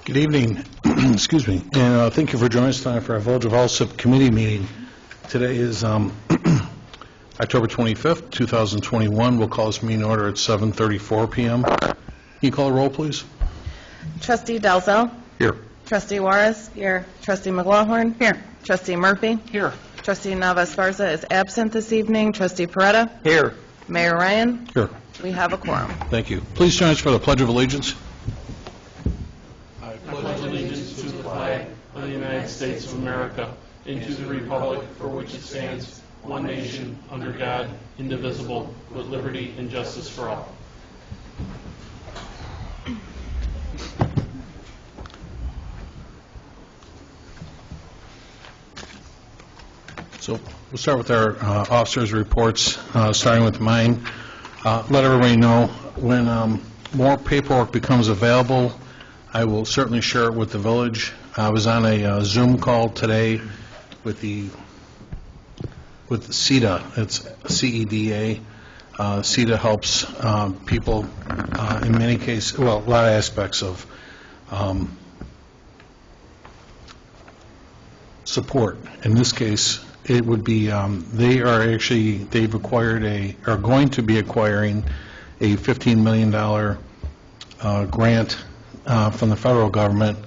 Good evening. Excuse me. And thank you for joining us tonight for our Village of Alsip committee meeting. Today is October 25th, 2021. We'll call this meeting order at 7:34 p.m. Can you call a roll, please? Trustee Dalzell. Here. Trustee Juarez. Here. Trustee McLaughlin. Here. Trustee Murphy. Here. Trustee Navas Garza is absent this evening. Trustee Peretta. Here. Mayor Ryan. Here. We have a quorum. Thank you. Please join us for the Pledge of Allegiance. I pledge allegiance to the flag of the United States of America and to the republic for which it stands, one nation, under God, indivisible, with liberty and justice for all. So we'll start with our officers' reports, starting with mine. Let everybody know when more paperwork becomes available, I will certainly share it with the village. I was on a Zoom call today with CEDA. It's CEDA. CEDA helps people in many cases, well, a lot of aspects of support. In this case, it would be, they've acquired are going to be acquiring a $15 million grant from the federal government.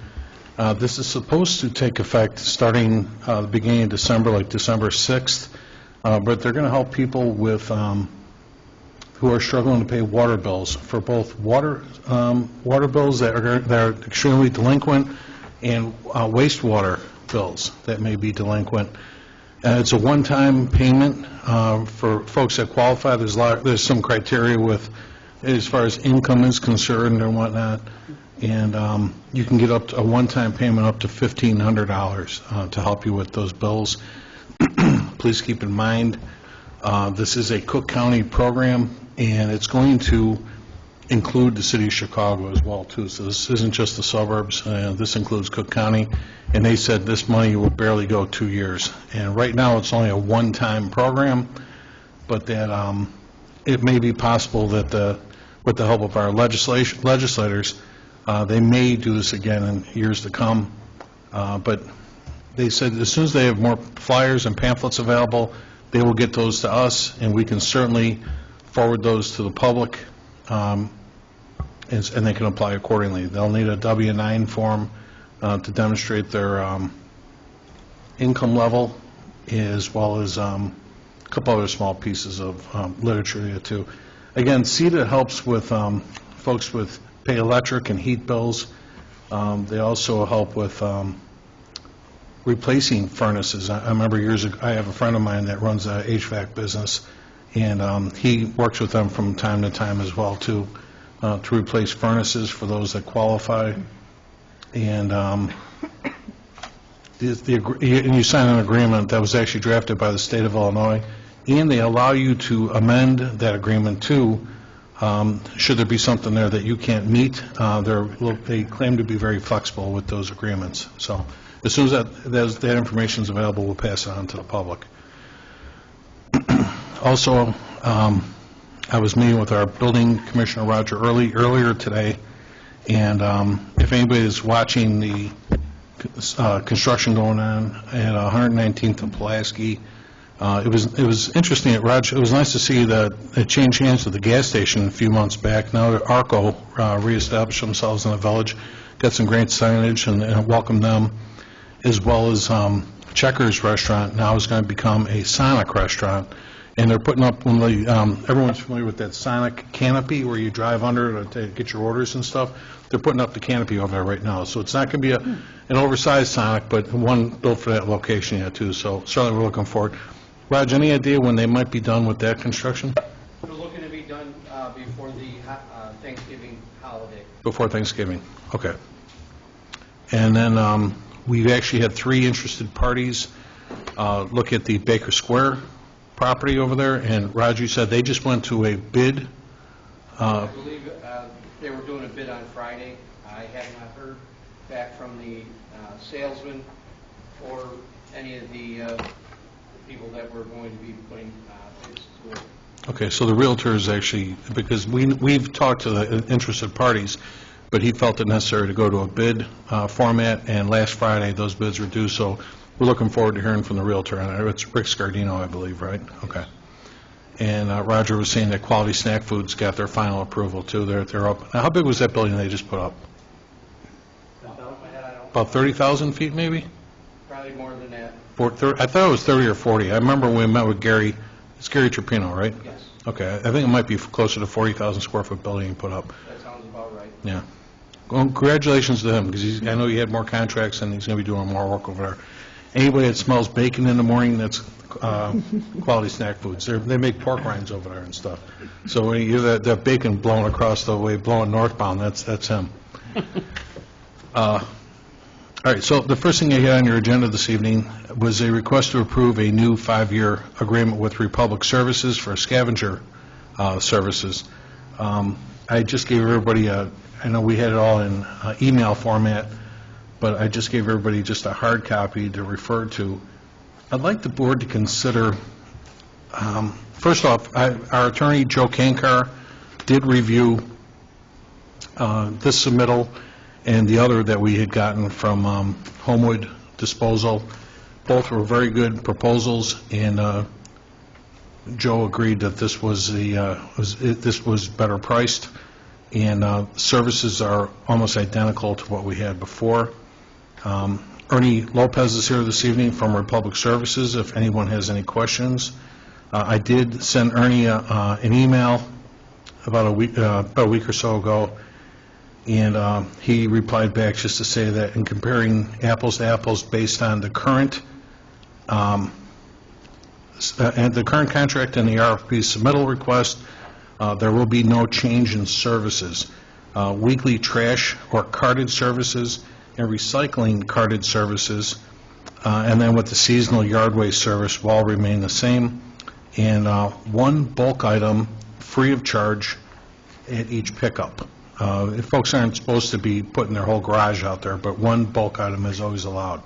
This is supposed to take effect starting the beginning of December, like December 6th, but they're going to help people with who are struggling to pay water bills, for both water bills that are extremely delinquent and wastewater bills that may be delinquent. It's a one-time payment for folks that qualify. There's some criteria with as far as income is concerned and whatnot, and you can get up to a one-time payment up to $1,500 to help you with those bills. Please keep in mind this is a Cook County program, and it's going to include the city of Chicago as well too. So this isn't just the suburbs. This includes Cook County, and they said this money will barely go 2 years. And right now it's only a one-time program, but that it may be possible that with the help of our legislators, they may do this again in years to come. But they said as soon as they have more flyers and pamphlets available, they will get those to us, and we can certainly forward those to the public, and they can apply accordingly. They'll need a W-9 form to demonstrate their income level, as well as a couple other small pieces of literature too. Again, CEDA helps with folks with pay electric and heat bills. They also help with replacing furnaces. I remember years ago, I have a friend of mine that runs a HVAC business, and he works with them from time to time as well too, to replace furnaces for those that qualify. And you sign an agreement that was actually drafted by the state of Illinois, and they allow you to amend that agreement too, should there be something there that you can't meet. They claim to be very flexible with those agreements. So as soon as that information is available, we'll pass it on to the public. Also, I was meeting with our building commissioner, Roger, earlier today, and if anybody is watching the construction going on at 119th and Pulaski, it was interesting at Roger. It was nice to see that it changed hands with the gas station a few months back. Now Arco reestablished themselves in the village, got some great signage and welcomed them, as well as Checkers restaurant now is going to become a Sonic restaurant. And they're putting up one of the, everyone's familiar with that Sonic canopy where you drive under to get your orders and stuff. They're putting up the canopy over there right now. So it's not going to be an oversized Sonic, but one built for that location yet too. So certainly we're looking forward. Raj, any idea when they might be done with that construction? We're looking to be done before the Thanksgiving holiday. Before Thanksgiving, okay. And then we've actually had 3 interested parties look at the Baker Square property over there, and Roger said they just went to a bid. I believe they were doing a bid on Friday. I have not heard back from the salesman or any of the people that were going to be putting bids to it. Okay, so the realtors actually, because we've talked to the interested parties, but he felt it necessary to go to a bid format, and last Friday, those bids were due, so we're looking forward to hearing from the Realtor on it. It's Rick Scardino, I believe, right? Okay. And Roger was saying that Quality Snack Foods got their final approval, too. They're up. Now, how big was that building they just put up? About 30,000 feet, maybe? Probably more than that. I thought it was 30 or 40. I remember when we met with Gary. It's Gary Trapino, right? Yes, Okay. I think it might be closer to 40,000 square foot building he put up. that sounds about right. Yeah. Well, congratulations to him, because I know he had more contracts, and he's going to be doing more work over there. Anybody that smells bacon in the morning, that's Quality Snack Foods. They make pork rinds over there and stuff. So when you hear that bacon blowing across the way, blowing northbound, that's him. All right, so the first thing you had on your agenda this evening was a request to approve a new 5-year agreement with Republic Services for scavenger services. I just gave everybody I know we had it all in email format, but I just gave everybody just a hard copy to refer to. I'd like the board to consider, first off, our attorney, Joe Kankar, did review this submittal and the other that we had gotten from Homewood Disposal. Both were very good proposals, and Joe agreed that this was this was better priced, and services are almost identical to what we had before. Ernie Lopez is here this evening from Republic Services, if anyone has any questions. I did send Ernie an email about a week or so ago, and he replied back just to say that in comparing apples to apples based on the current and the current contract and the RFP submittal request, there will be no change in services. Weekly trash or carted services and recycling carted services, and then with the seasonal yard waste service will all remain the same, and one bulk item free of charge at each pickup. Folks aren't supposed to be putting their whole garage out there, but one bulk item is always allowed.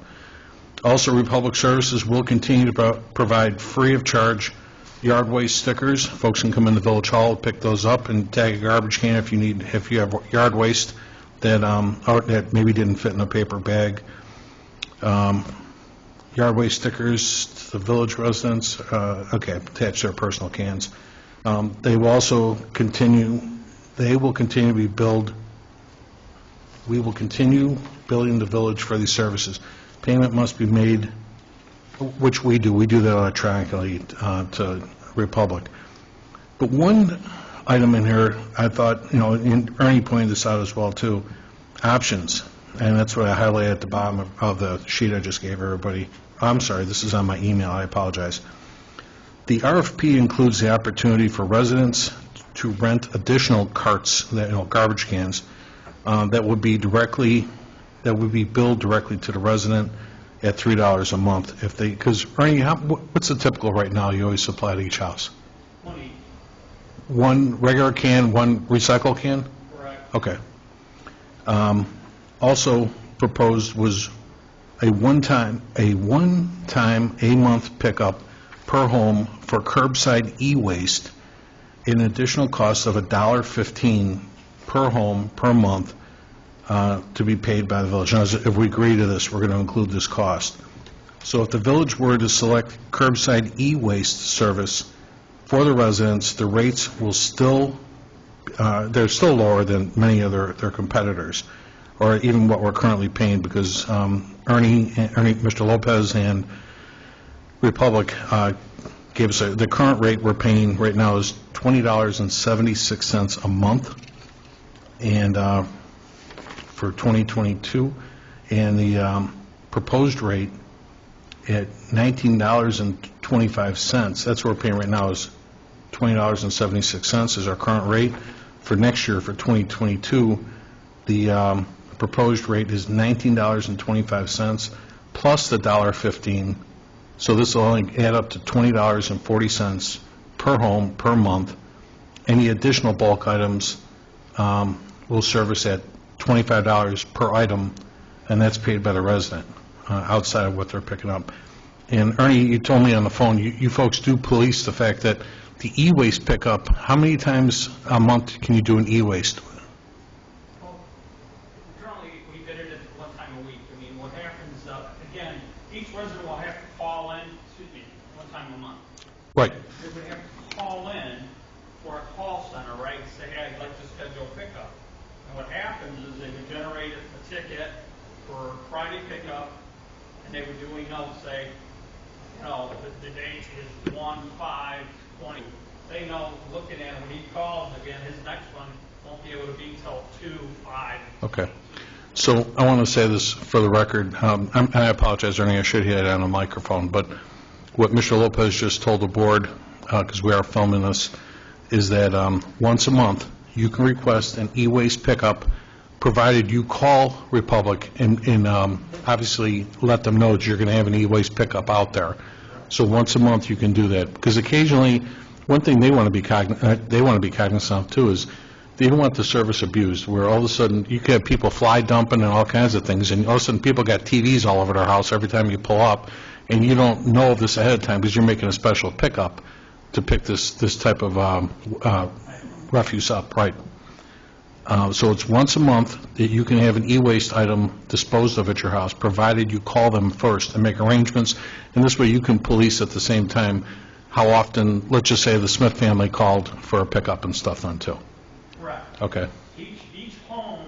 Also, Republic Services will continue to provide free of charge yard waste stickers. Folks can come in the Village Hall, pick those up, and tag a garbage can if you have yard waste that maybe didn't fit in a paper bag. Yard waste stickers to the village residents, attached to their personal cans. They will continue to be billed. We will continue billing the village for these services. Payment must be made, which we do. We do that electronically to Republic. But one item in here, I thought, and Ernie pointed this out as well, too, options. And that's what I highlighted at the bottom of the sheet I just gave everybody. I'm sorry, this is on my email. I apologize. The RFP includes the opportunity for residents to rent additional carts, garbage cans, that would be billed directly to the resident at $3 a month. Because Ernie, what's the typical right now you always supply to each house? 20. One regular can, one recycle can? Correct. Okay. Also proposed was a one-time a-month pickup per home for curbside e-waste, an additional cost of $1.15 per home per month to be paid by the village. Now, if we agree to this, we're going to include this cost. So if the village were to select curbside e-waste service for the residents, the rates will they're still lower than many of their competitors, or even what we're currently paying, because Mr. Lopez and Republic gave us the current rate we're paying right now is $20.76 a month, and for 2022, and the proposed rate at $19.25. That's what we're paying right now, is $20.76 is our current rate. For next year, for 2022, the proposed rate is $19.25 plus the $1.15. So this will only add up to $20.40 per home per month. Any additional bulk items will service at $25 per item, and that's paid by the resident outside of what they're picking up. And Ernie, you told me on the phone, you folks do police the fact that the e-waste pickup, how many times a month can you do an e-waste? say, hey, I'd like to schedule a pickup. And what happens is they would generate a ticket for Friday pickup, and they would do a note, say, you know, the date is 1/5/20. They know, looking at it, when he calls again, his next one won't be able to be till 2/5. Okay. So I want to say this for the record. I apologize, Ernie, I should have had it on a microphone, but what Mr. Lopez just told the board, because we are filming this, is that once a month you can request an e-waste pickup, provided you call Republic and obviously let them know that you're going to have an e-waste pickup out there. So once a month you can do that, because occasionally, one thing they want to be cognizant of too is they don't want the service abused, where all of a sudden you can have people fly dumping and all kinds of things, and all of a sudden people got TVs all over their house every time you pull up, and you don't know this ahead of time because you're making a special pickup to pick this type of refuse up, right? So it's once a month that you can have an e-waste item disposed of at your house, provided you call them first and make arrangements, and this way you can police at the same time how often, let's just say the Smith family called for a pickup and stuff then too. Correct. Okay. Each home,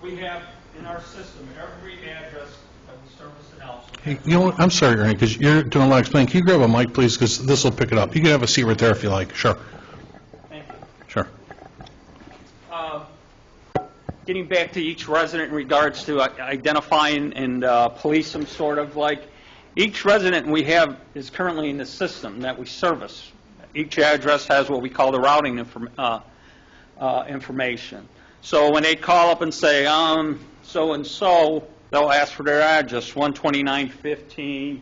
we have in our system, every address that we service in Alsip. Hey, you know what, I'm sorry, Ernie, because you're doing a lot of explaining. Can you grab a mic, please, because this will pick it up. You can have a seat right there if you like. Sure. Thank you. Sure. Getting back to each resident in regards to identifying and police them, sort of like, each resident we have is currently in the system that we service. Each address has what we call the routing information. So when they call up and say, so-and-so, they'll ask for their address, 12915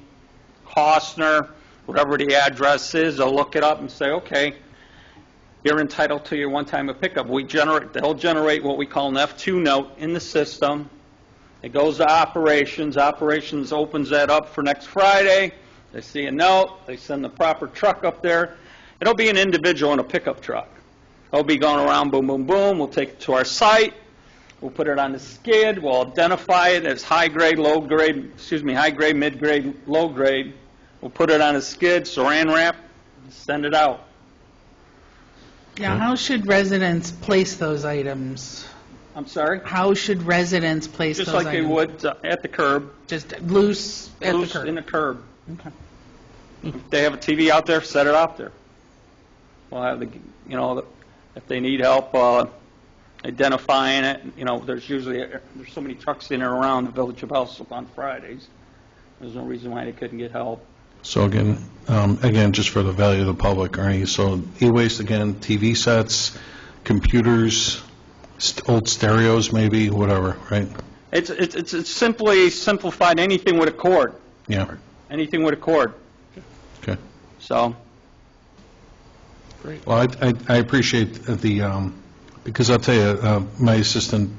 Costner, whatever the address is. They'll look it up and say, okay, you're entitled to your one-time pickup. They'll generate what we call an F2 note in the system. It goes to operations. Operations opens that up for next Friday. They see a note. They send the proper truck up there. It'll be an individual in a pickup truck. It'll be going around, boom, boom, boom. We'll take it to our site. We'll put it on the skid. We'll identify it as high grade, mid-grade, low grade. We'll put it on a skid, saran wrap, and send it out. Now, how should residents place those items? I'm sorry? How should residents place Just those like items? they would at the curb. Just loose at Loose the curb? in the curb. Okay. If they have a TV out there, set it out there. We'll have if they need help identifying it, there's so many trucks in and around the village of Alsip on Fridays. There's no reason why they couldn't get help. So again, just for the value of the public, Ernie, so e-waste, again, TV sets, computers, old stereos maybe, whatever, right? It's simply simplified anything with a cord. Yeah. Anything with a cord. Okay. So. Great. Well, I appreciate the, because I'll tell you, my assistant,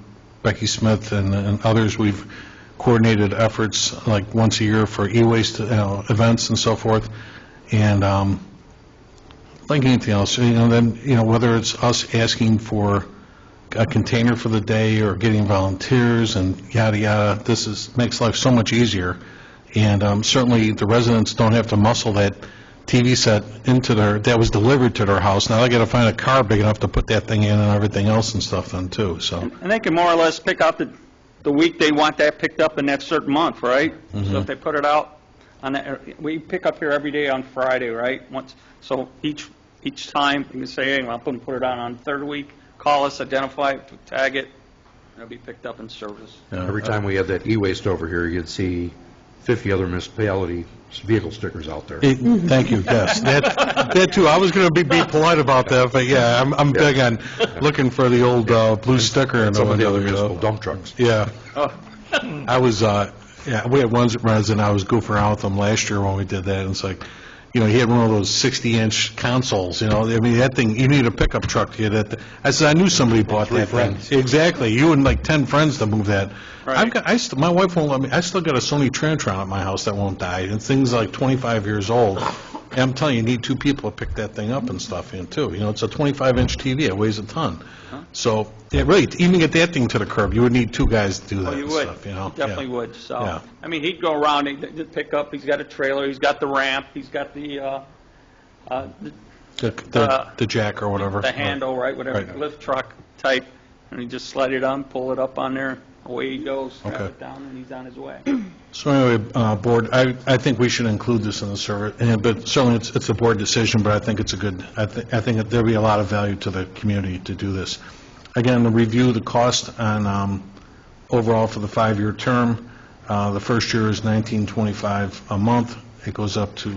Becky Smith, and others, we've coordinated efforts like once a year for e-waste events and so forth. And like anything else, whether it's us asking for a container for the day or getting volunteers and yada yada, makes life so much easier. And certainly the residents don't have to muscle that TV set that was delivered to their house. Now they got to find a car big enough to put that thing in and everything else and stuff then too. So. And they can more or less pick out the week they want that picked up in that certain month, right? Mm-hmm. So if they put it out on that, we pick up here every day on Friday, right? So each time you can say, hey, I'm going to put it on the third week. Call us, identify it, tag it, and it'll be picked up in service. Yeah. Every time we have that e-waste over here, you'd see 50 other municipality vehicle stickers out there. Thank you, yes. That too. I was going to be polite about that, but yeah, I'm big on looking for the old blue sticker and some of the other municipal municipal dump trucks. Yeah. I was, we had one resident, I was goofing around with them last year when we did that, and it's like, he had one of those 60-inch consoles, I mean, that thing, you need a pickup truck to get it. I said, I knew somebody bought that thing. Exactly. You and like 10 friends to move that. Right. My wife won't let me, I still got a Sony Trantron at my house that won't die, and things like 25 years old. And I'm telling you, you need two people to pick that thing up and stuff in, too. It's a 25-inch TV. It weighs a ton. Huh? So, yeah, really, to even get that thing to the curb, you would need two guys to do that You would. stuff, You definitely would. So, Yeah. I mean, he'd go around, he'd pick up, he's got a trailer, he's got the ramp, he's got the The jack or whatever. The handle, right, whatever, Right. lift truck type, and you just slide it on, pull it up on there, away he goes, strap Okay. it down, and he's on his way. So anyway, Board, I think we should include this in the survey, but certainly it's a board decision, but I think it's a good, I think that there'll be a lot of value to the community to do this. Again, to review the cost on overall for the 5-year term, the first year is $19.25 a month. It goes up to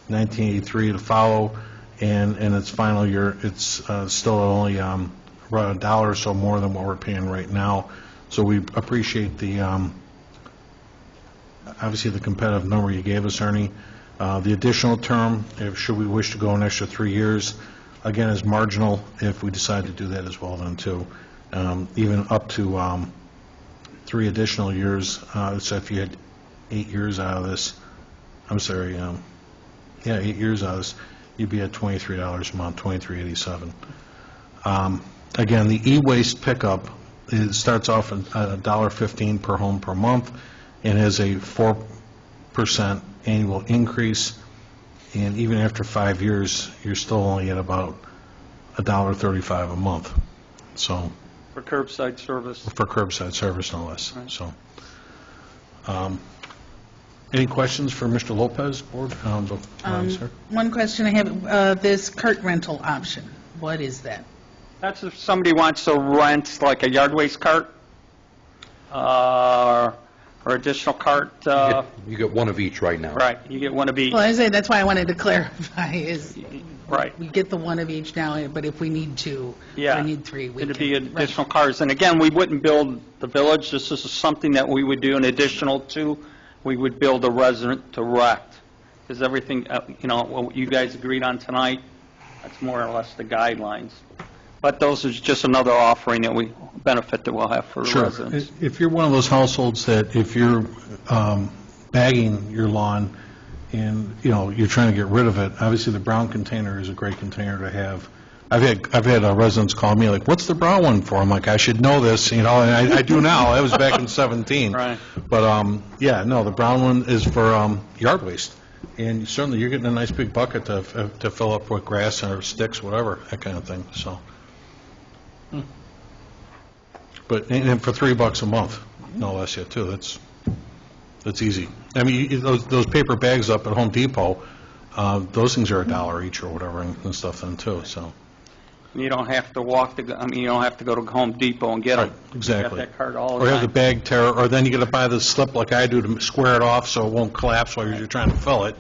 $19.83 to follow, and in its final year, it's still only around $1 or so more than what we're paying right now. So we appreciate the, obviously, the competitive number you gave us, Ernie. The additional term, should we wish to go an extra 3 years, again, is marginal if we decide to do that as well then, too. Even up to 3 additional years, so if you had 8 years out of this, I'm sorry, 8 years out of this, you'd be at $23 a month, $23.87. Again, the e-waste pickup, it starts off at $1.15 per home per month, and is a 4% annual increase, and even after 5 years, you're still only at about $1.35 a month, so, For curbside service. for curbside service, no less, Right. so. Any questions for Mr. Lopez, Board? Sir? One question I have, this cart rental option, what is that? That's if somebody wants to rent like a yard waste cart, or additional cart, You get one of each right now. right, you get one of each, Well, I say, that's why I wanted to clarify, is right. we get the one of each now, but if we need 2, Yeah. we need 3, we can. It'd be Right. additional cars. And again, we wouldn't build the village. This is something that we would do in additional to, we would build a resident direct. Because everything, what you guys agreed on tonight, that's more or less the guidelines. But those is just another offering that we, benefit that we'll have for the Sure. residents. If you're one of those households that if you're bagging your lawn and, you're trying to get rid of it, obviously the brown container is a great container to have. I've had residents call me like, what's the brown one for? I'm like, I should know this, and I do now. That was back in 17. Right. But, the brown one is for yard waste. And certainly you're getting a nice big bucket to fill up with grass or sticks, whatever, that kind of thing, so. But, and for $3 a month, no less yet, too, that's easy. I mean, those paper bags up at Home Depot, those things are $1 each or whatever and stuff then, too, so. You don't have to you don't have to go to Home Depot and get them. Right, exactly. You got that cart all the Or have the time. bag tear, or then you got to buy the slip like I do to square it off so it won't collapse while you're trying to fill it.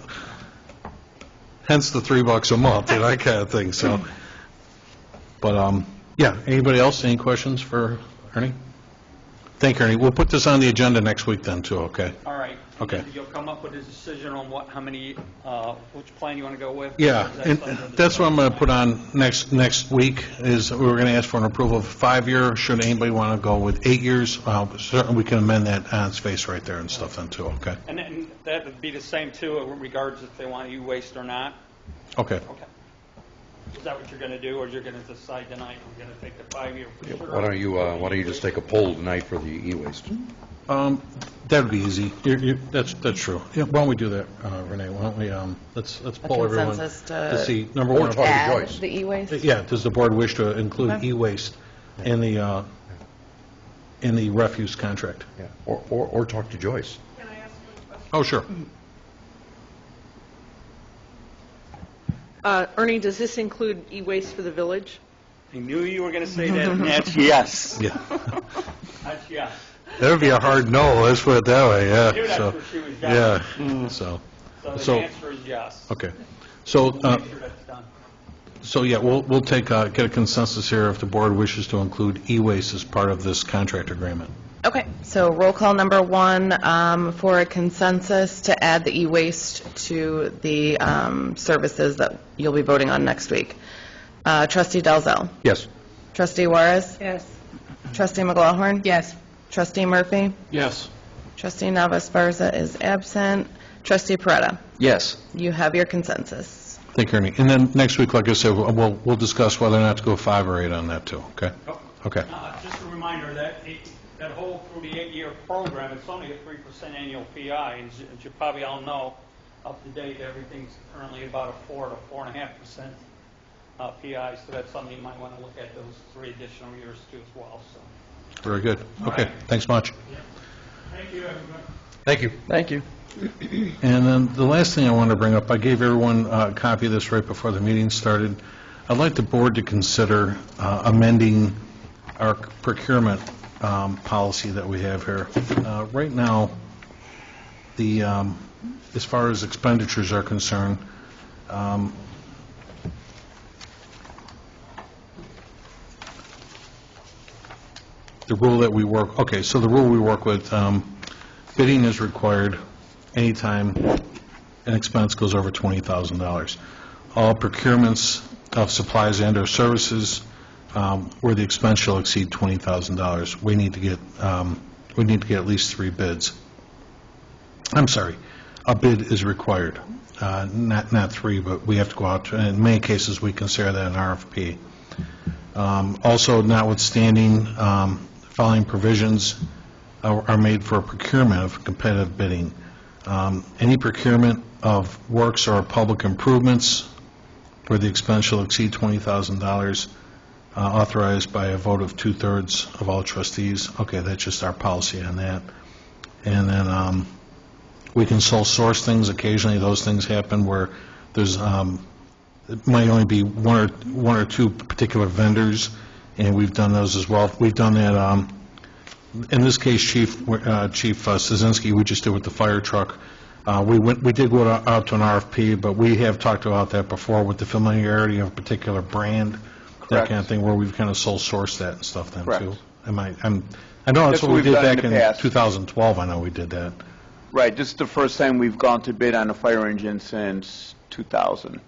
Hence the $3 a month, that kind of thing, so. But, anybody else, any questions for Ernie? Thank you, Ernie. We'll put this on the agenda next week then, too, okay? All right. Okay. You'll come up with a decision on how many, which plan you want to go with? Yeah, Or is that and something that's what I'm going to put on next week, is we're going to ask for an approval of 5-year. Should anybody want to go with 8 years, certainly we can amend that on its face right there and stuff then, too, okay? And then that would be the same, too, in regards if they want e-waste or not? Okay. Okay. Is that what you're going to do, or you're going to decide tonight, we're going to take the 5-year for sure? Why don't you just take a poll tonight for the e-waste? That would be easy. That's true. Yeah, why don't we do that, Renee? Why don't we, let's poll everyone consensus to see, to number Or one, talk to add Joyce. the e-waste? yeah, does the board wish to include e-waste in the refuse contract? Yeah. Or talk to Joyce. Oh, sure. Ernie, does this include e-waste for the village? I knew you were going to say that, and that's yes. Yeah. That's yes. That would be a hard no, let's put it that way, I knew yeah. that's So, where she was going. yeah, so, So the answer is yes. okay. So, Make sure that's done. so yeah, we'll take, get a consensus here if the board wishes to include e-waste as part of this contract agreement. Okay, so roll call number 1 for a consensus to add the e-waste to the services that you'll be voting on next week. Trustee Dalzell. Yes. Trustee Juarez. Yes. Trustee McLaughlin. Yes. Trustee Murphy. Yes. Trustee Navas Barza is absent. Trustee Peretta. Yes. You have your consensus. Thank you, Ernie. And then next week, like I said, we'll discuss whether or not to go 5 or 8 on that too, okay? Oh. Okay. Just a reminder, that whole through the 8-year program, it's only a 3% annual PI, and as you probably all know, up to date, everything's currently about a 4 to 4.5% PI, so that's something you might want to look at, those 3 additional years too as well, so. Very good. Okay, thanks much. Thank you, everybody. Thank you. Thank you. And then the last thing I want to bring up, I gave everyone a copy of this right before the meeting started. I'd like the board to consider amending our procurement policy that we have here. Right now, the as far as expenditures are concerned, the rule that we work, okay, so the rule we work with, bidding is required anytime an expense goes over $20,000. All procurements of supplies and/or services where the expense shall exceed $20,000, we need to get at least 3 bids. I'm sorry, a bid is required, not 3, but we have to go out to, in many cases, we consider that an RFP. Also, notwithstanding, following provisions are made for procurement of competitive bidding. Any procurement of works or public improvements where the expense shall exceed $20,000, authorized by a vote of 2/3 of all trustees. Okay, that's just our policy on that. And then we can sole source things. Occasionally, those things happen where there's it might only be one or two particular vendors, and we've done those as well. We've done that. In this case, Chief Szynski, we just did with the fire truck. We did go out to an RFP, but we have talked about that before with the familiarity of a particular brand, that kind of thing, where we've kind of sole sourced that and stuff then too. I know that's what we did back in 2012. I know we did that. Right, this is the first time we've gone to bid on a fire engine since 2000.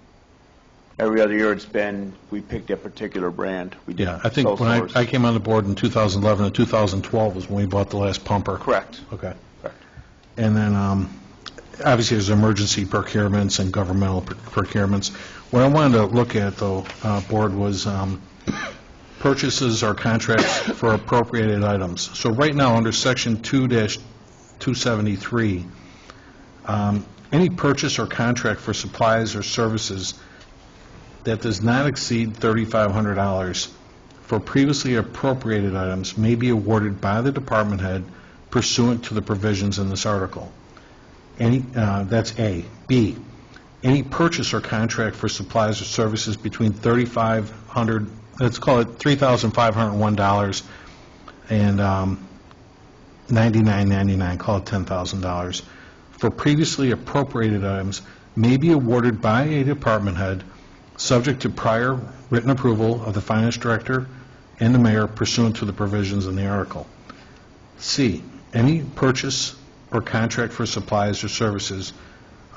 Every other year it's been, we picked a particular brand. We did Yeah, I think when I came on the board in 2011 and 2012 was when we bought the last pumper. Correct. Okay. Correct. And then, obviously, there's emergency procurements and governmental procurements. What I wanted to look at, though, Board, was purchases or contracts for appropriated items. So right now, under Section 2-273, any purchase or contract for supplies or services that does not exceed $3,500 for previously appropriated items may be awarded by the department head pursuant to the provisions in this article. That's A. B, any purchase or contract for supplies or services between $3,500, let's call it $3,501 and $99.99, call it $10,000, for previously appropriated items may be awarded by a department head subject to prior written approval of the finance director and the mayor pursuant to the provisions in the article. C, any purchase or contract for supplies or services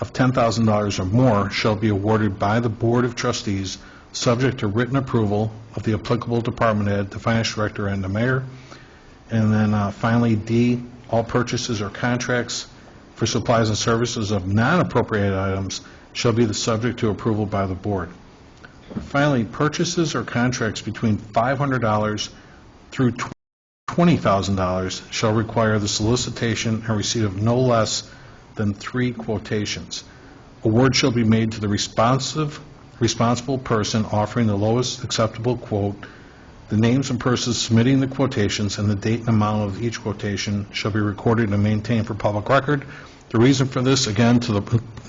of $10,000 or more shall be awarded by the Board of Trustees subject to written approval of the applicable department head, the finance director, and the mayor. And then finally, D, all purchases or contracts for supplies and services of non-appropriated items shall be the subject to approval by the board. Finally, purchases or contracts between $500 through $20,000 shall require the solicitation and receipt of no less than 3 quotations. Award shall be made to the responsible person offering the lowest acceptable quote. The names and persons submitting the quotations and the date and amount of each quotation shall be recorded and maintained for public record. The reason for this, again,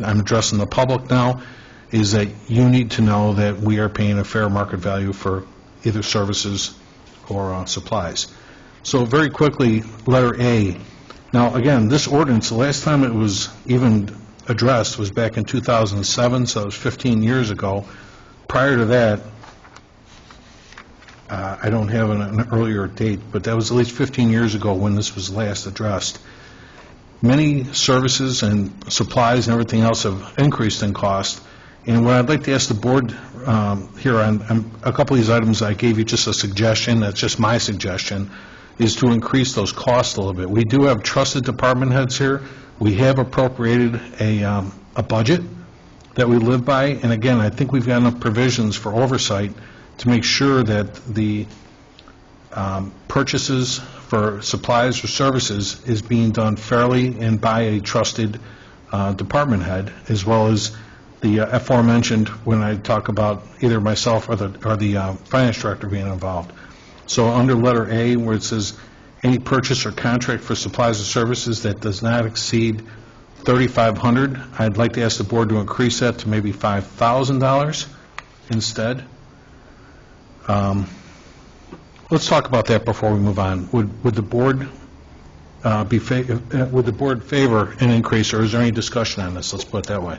I'm addressing the public now, is that you need to know that we are paying a fair market value for either services or supplies. So very quickly, letter A. Now, again, this ordinance, the last time it was even addressed was back in 2007, so it was 15 years ago. Prior to that, I don't have an earlier date, but that was at least 15 years ago when this was last addressed. Many services and supplies and everything else have increased in cost. And what I'd like to ask the board here on a couple of these items, I gave you just a suggestion, that's just my suggestion, is to increase those costs a little bit. We do have trusted department heads here. We have appropriated a budget that we live by. And again, I think we've got enough provisions for oversight to make sure that the purchases for supplies or services is being done fairly and by a trusted department head, as well as the aforementioned when I talk about either myself or the finance director being involved. So under letter A, where it says, any purchase or contract for supplies or services that does not exceed $3,500, I'd like to ask the board to increase that to maybe $5,000 instead. Let's talk about that before we move on. Would the board would the board favor an increase, or is there any discussion on this? Let's put it that way.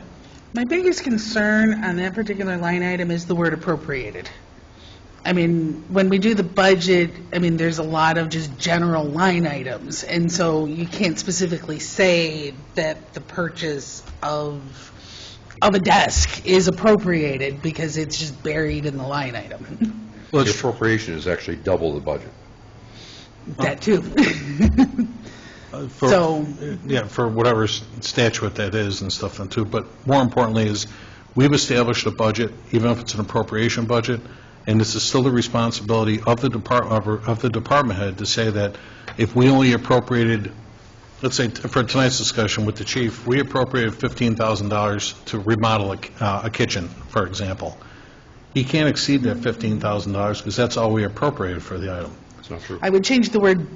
My biggest concern on that particular line item is the word appropriated. I mean, when we do the budget, I mean, there's a lot of just general line items, and so you can't specifically say that the purchase of a desk is appropriated because it's just buried in the line item. The appropriation is actually double the budget. That too. For whatever statute that is and stuff then too, but more importantly is, we've established a budget, even if it's an appropriation budget, and this is still the responsibility of the department head to say that if we only appropriated, let's say for tonight's discussion with the chief, we appropriated $15,000 to remodel a kitchen, for example. He can't exceed that $15,000 because that's all we appropriated for the item. It's not true. I would change the word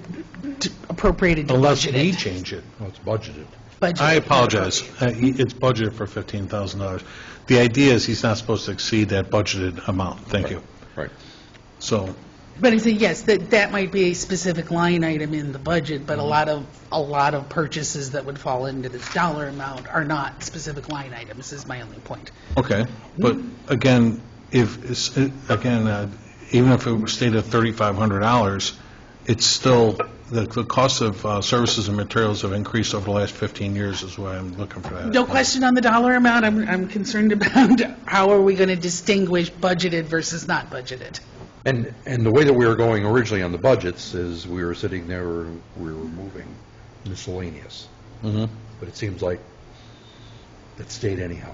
appropriated to Unless budgeted. we change it. Well, it's budgeted. Budgeted, I not apologize. appropriated. It's budgeted for $15,000. The idea is he's not supposed to exceed that budgeted amount. Thank you. Right. So, But I say, yes, that might be a specific line item in the budget, but a lot of purchases that would fall into this dollar amount are not specific line items, is my only point. okay. But again, even if it was stated at $3,500, it's still, the cost of services and materials have increased over the last 15 years is why I'm looking for that. No question on the dollar amount. I'm concerned about how are we going to distinguish budgeted versus not budgeted. And the way that we were going originally on the budgets is we were sitting there, we were moving miscellaneous. Mhm. But it seems like it stayed anyhow.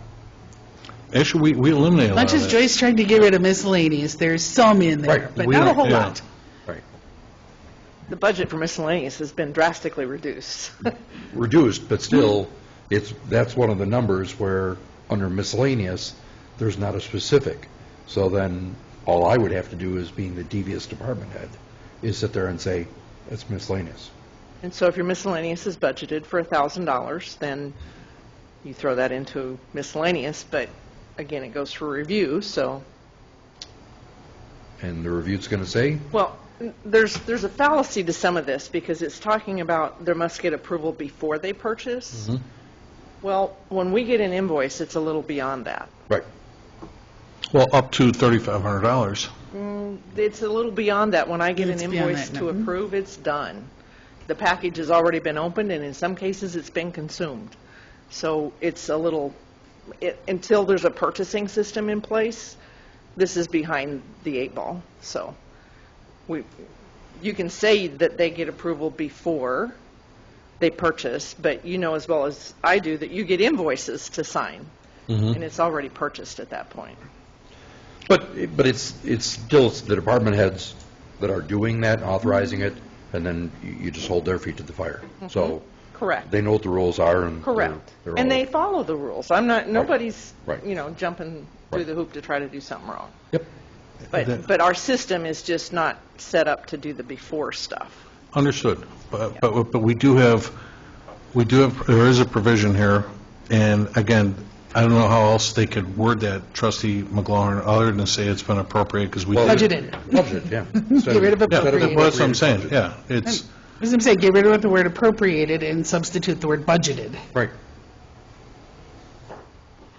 Actually, we eliminated a lot Much of as that. Joyce tried to get rid of miscellaneous, there's some in there, Right. but We not a don't- whole yeah. lot. Right. The budget for miscellaneous has been drastically reduced. Reduced, but still, that's one of the numbers where, under miscellaneous, there's not a specific. So then, all I would have to do as being the devious department head is sit there and say, it's miscellaneous. And so if your miscellaneous is budgeted for $1,000, then you throw that into miscellaneous, but again, it goes for review, so, And the review's going to say, well, there's a fallacy to some of this because it's talking about there must get approval before they purchase. Well, when we get an invoice, it's a little beyond that. right, Well, up to $3,500. It's a little beyond that. When I get an It's beyond invoice that, to no. approve, it's done. The package has already been opened, and in some cases, it's been consumed. So it's a little, until there's a purchasing system in place, this is behind the eight ball. So you can say that they get approval before they purchase, but you know as well as I do that you get invoices to sign, and it's already purchased at that point. but it's still the department heads that are doing that, authorizing it, and then you just hold their feet to the fire. So Correct. they know what the rules are, and Correct. they're And all- they follow the rules. Nobody's, Right. jumping through Right. the hoop to try to do something wrong. Yep. But our system is just not set up to do the before stuff. Understood. But we do have, there is a provision here, and again, I don't know how else they could word that, Trustee McGlowan, other than say it's been appropriated, because we... Well, Budgeted. Budgeted, yeah. Get rid of Yeah, appropriated. well, that's what I'm saying, yeah. It's, As I'm saying, get rid of the word appropriated and substitute the word budgeted. Right.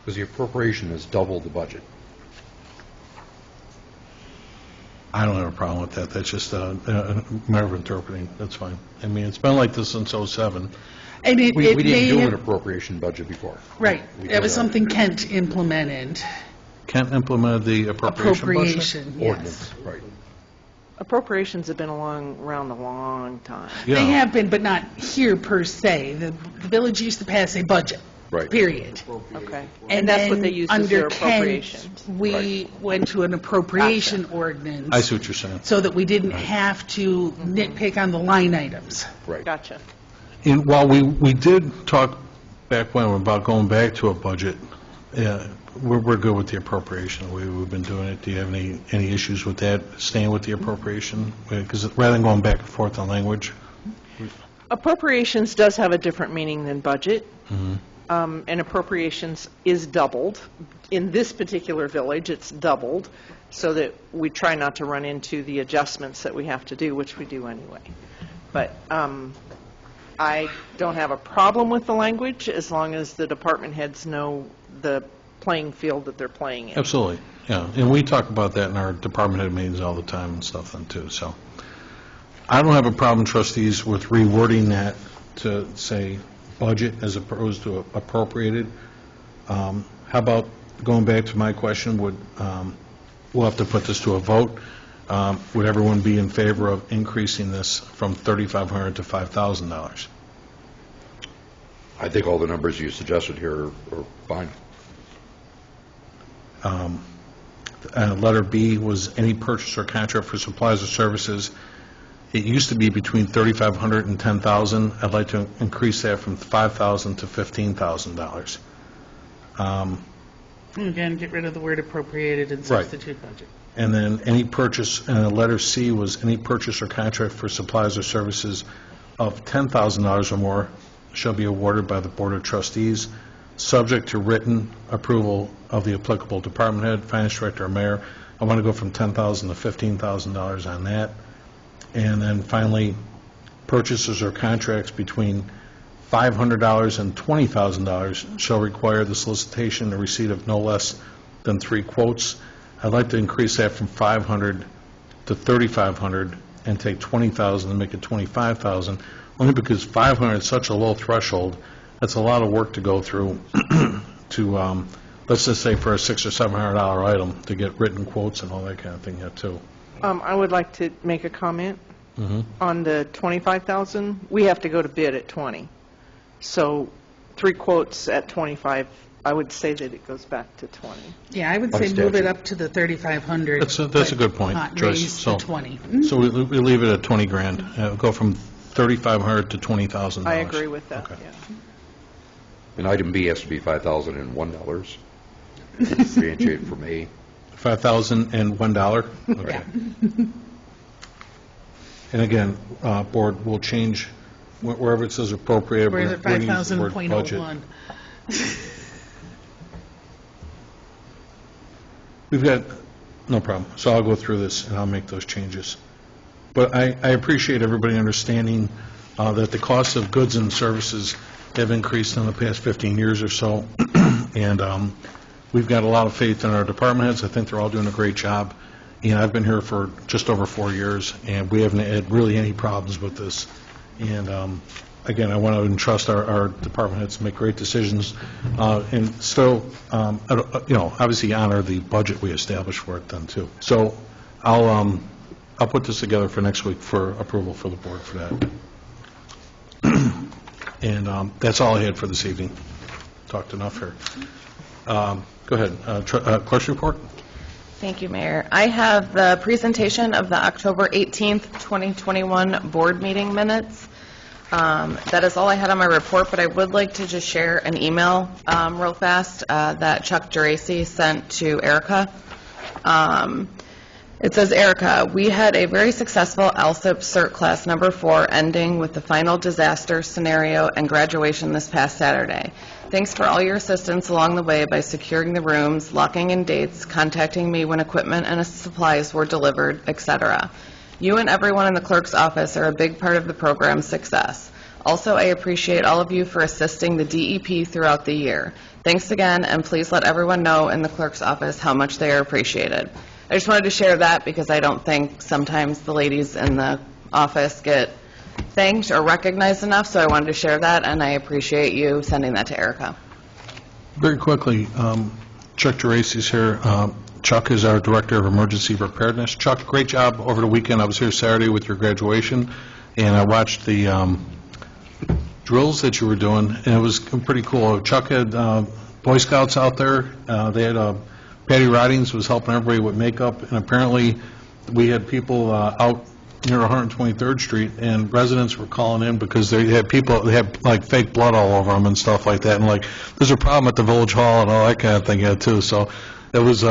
Because the appropriation is double the budget. I don't have a problem with that, that's just a matter of interpreting, that's fine. I mean, it's been like this since '07. And it We may didn't do an have, appropriation budget before. right, We that was did something Kent implemented. Kent implemented the appropriation budget? Appropriation, yes. Ordinance, right. Appropriations have been around a long time. They Yeah. have been, but not here per se. The village used to pass a budget, Right. period. Okay. And that's what they use as their appropriations. Under Kent, we went to an appropriation ordinance. I see what you're saying. So that we didn't have to nitpick on the line items. Right. Gotcha. And while we did talk back when about going back to a budget, we're good with the appropriation. We've been doing it. Do you have any issues with that, staying with the appropriation? Because rather than going back and forth on language? Appropriations does have a different meaning than budget. And appropriations is doubled. In this particular village, it's doubled, so that we try not to run into the adjustments that we have to do, which we do anyway. But I don't have a problem with the language as long as the department heads know the playing field that they're playing in. Absolutely, yeah. And we talk about that in our department head meetings all the time and stuff then too, so. I don't have a problem, trustees, with rewording that to say budget as opposed to appropriated. How about going back to my question, we'll have to put this to a vote. Would everyone be in favor of increasing this from $3,500 to $5,000? I think all the numbers you suggested here are fine. Letter B was any purchase or contract for supplies or services. It used to be between $3,500 and $10,000. I'd like to increase that from $5,000 to $15,000. Again, get rid of the word appropriated and Right. substitute budget. And then any purchase, letter C was any purchase or contract for supplies or services of $10,000 or more shall be awarded by the Board of Trustees, subject to written approval of the applicable department head, finance director, or mayor. I want to go from $10,000 to $15,000 on that. And then finally, purchases or contracts between $500 and $20,000 shall require the solicitation and receipt of no less than 3 quotes. I'd like to increase that from $500 to $3,500 and take $20,000 and make it $25,000, only because $500 is such a low threshold. That's a lot of work to go through to, let's just say for a $600 or $700 item, to get written quotes and all that kind of thing yet too. I would like to make a comment on the 25,000. We have to go to bid at 20. So 3 quotes at 25, I would say that it goes back to 20. Yeah, I would By say move it statute. up to the 3,500. That's a but good point, not Joyce. raise So- to 20. So we leave it at 20 grand, go from $3,500 to $20,000. I agree with that, Okay. yeah. And item B has to be $5,001. Differentiate from A. $5,001? Okay. And again, board will change, wherever it says appropriate, Or is we're it going to use the word budget. 5,000.01? We've got, no problem. So I'll go through this and I'll make those changes. But I appreciate everybody understanding that the cost of goods and services have increased in the past 15 years or so. And we've got a lot of faith in our department heads. I think they're all doing a great job. And I've been here for just over 4 years, and we haven't had really any problems with this. And again, I want to entrust our department heads to make great decisions, and still, obviously honor the budget we established for it then, too. So I'll put this together for next week for approval for the board for that. And that's all I had for this evening. Talked enough here. Go ahead. Clerk's report? Thank you, Mayor. I have the presentation of the October 18th, 2021 board meeting minutes. That is all I had on my report, but I would like to just share an email real fast that Chuck Geraci sent to Erica. It says, Erica, we had a very successful Alsip CERT class number 4 ending with the final disaster scenario and graduation this past Saturday. Thanks for all your assistance along the way by securing the rooms, locking in dates, contacting me when equipment and supplies were delivered, etc. You and everyone in the clerk's office are a big part of the program's success. Also, I appreciate all of you for assisting the DEP throughout the year. Thanks again, and please let everyone know in the clerk's office how much they are appreciated. I just wanted to share that because I don't think sometimes the ladies in the office get thanked or recognized enough, so I wanted to share that, and I appreciate you sending that to Erica. Very quickly, Chuck Geraci's here. Chuck is our Director of Emergency Preparedness. Chuck, great job over the weekend. I was here Saturday with your graduation, and I watched the drills that you were doing, and it was pretty cool. Chuck had Boy Scouts out there. They had Patty Ridings was helping everybody with makeup, and apparently we had people out near 123rd Street, and residents were calling in because they had people, they had like fake blood all over them and stuff like that, and like, there's a problem at the Village Hall and all that kind of thing, yeah, too, so it was,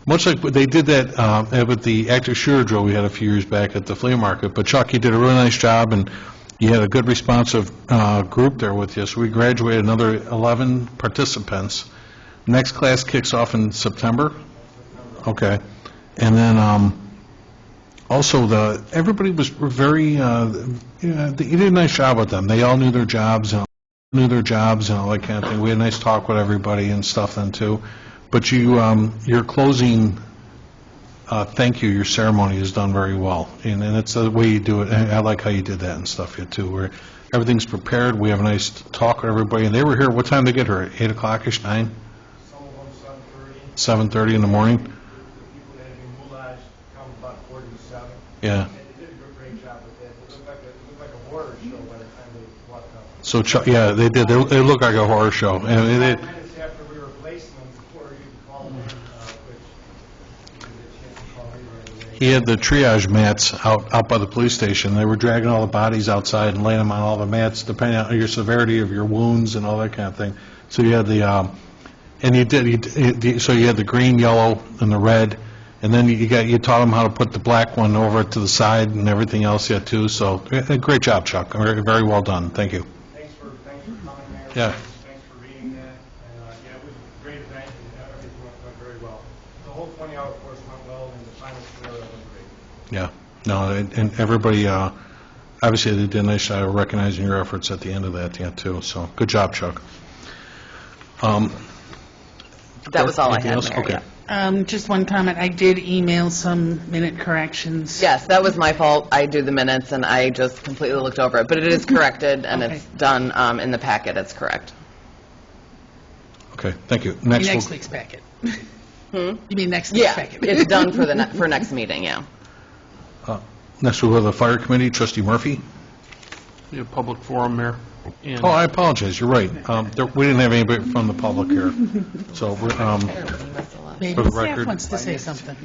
much like they did that with the active shooter drill we had a few years back at the flea market, but Chuck, you did a really nice job, and you had a good responsive group there with you, so we graduated another 11 participants. Next class kicks off in September? Okay. And then, also, everybody was very, you did a nice job with them. They all knew their jobs, and all that kind of thing. We had a nice talk with everybody and stuff then, too. But your closing, thank you, your ceremony is done very well. And it's the way you do it. And I like how you did that and stuff, yeah, too, where everything's prepared. We have a nice talk with everybody. And they were here, what time did they get here? 8 o'clock-ish, 9? Some of them 7:30. 7:30 in the morning? The people that had been mobilized come about 40 to 7. Yeah. And they did a great job with that. It looked like a horror show by the time they walked out. So, yeah, they did. They looked like a horror show. And 5 minutes after we replaced them, before you called in, which you did a chance to call me right away. he had the triage mats out by the police station. They were dragging all the bodies outside and laying them on all the mats, depending on your severity of your wounds and all that kind of thing. So you had the, and so you had the green, yellow, and the red, and then you taught them how to put the black one over to the side and everything else yet too. So great job, Chuck. Very, very well done. Thank you. Thanks for coming, Mayor. Yeah. Thanks for reading that. And, yeah, it was a great event, and everything went very well. The whole 20-hour course went well, and the final scenario was great. Yeah. No, and everybody, obviously they did a nice job of recognizing your efforts at the end of that yet too. So good job, Chuck. That was all I Anything had, else? Mayor, Okay. yeah. Just one comment, I did email some minute corrections. Yes, that was my fault. I do the minutes, and I just completely looked over it. But it is corrected, and Okay. it's done in the packet. It's correct. Okay, thank you. Next week's packet. You mean next week's Yeah, packet? it's done for for next meeting, yeah. Next we'll have the Fire Committee, Trustee Murphy. We have public forum, Mayor. And Oh, I apologize, you're right. We didn't have anybody from the public here. So, Maybe For the staff record. wants to say something.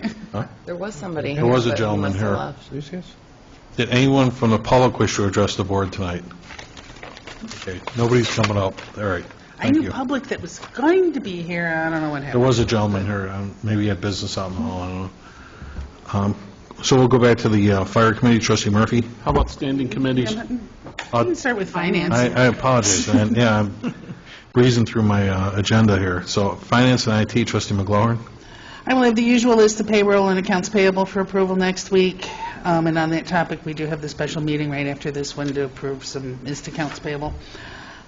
There was somebody There here, was a but he gentleman must have here. left. did anyone from the public wish to address the board tonight? Okay, nobody's coming up. All right, I thank knew you. public that was going to be here, I don't know what There happened. was a gentleman here, maybe he had business out in the hall, I don't know. So we'll go back to the Fire Committee, Trustee Murphy. how about standing committees? You can start with finance. I apologize, man. Yeah, I'm breezing through my agenda here. So Finance and IT, Trustee McGlowan. I will have the usual list of payroll and accounts payable for approval next week. And on that topic, we do have the special meeting right after this one to approve some missed accounts payable.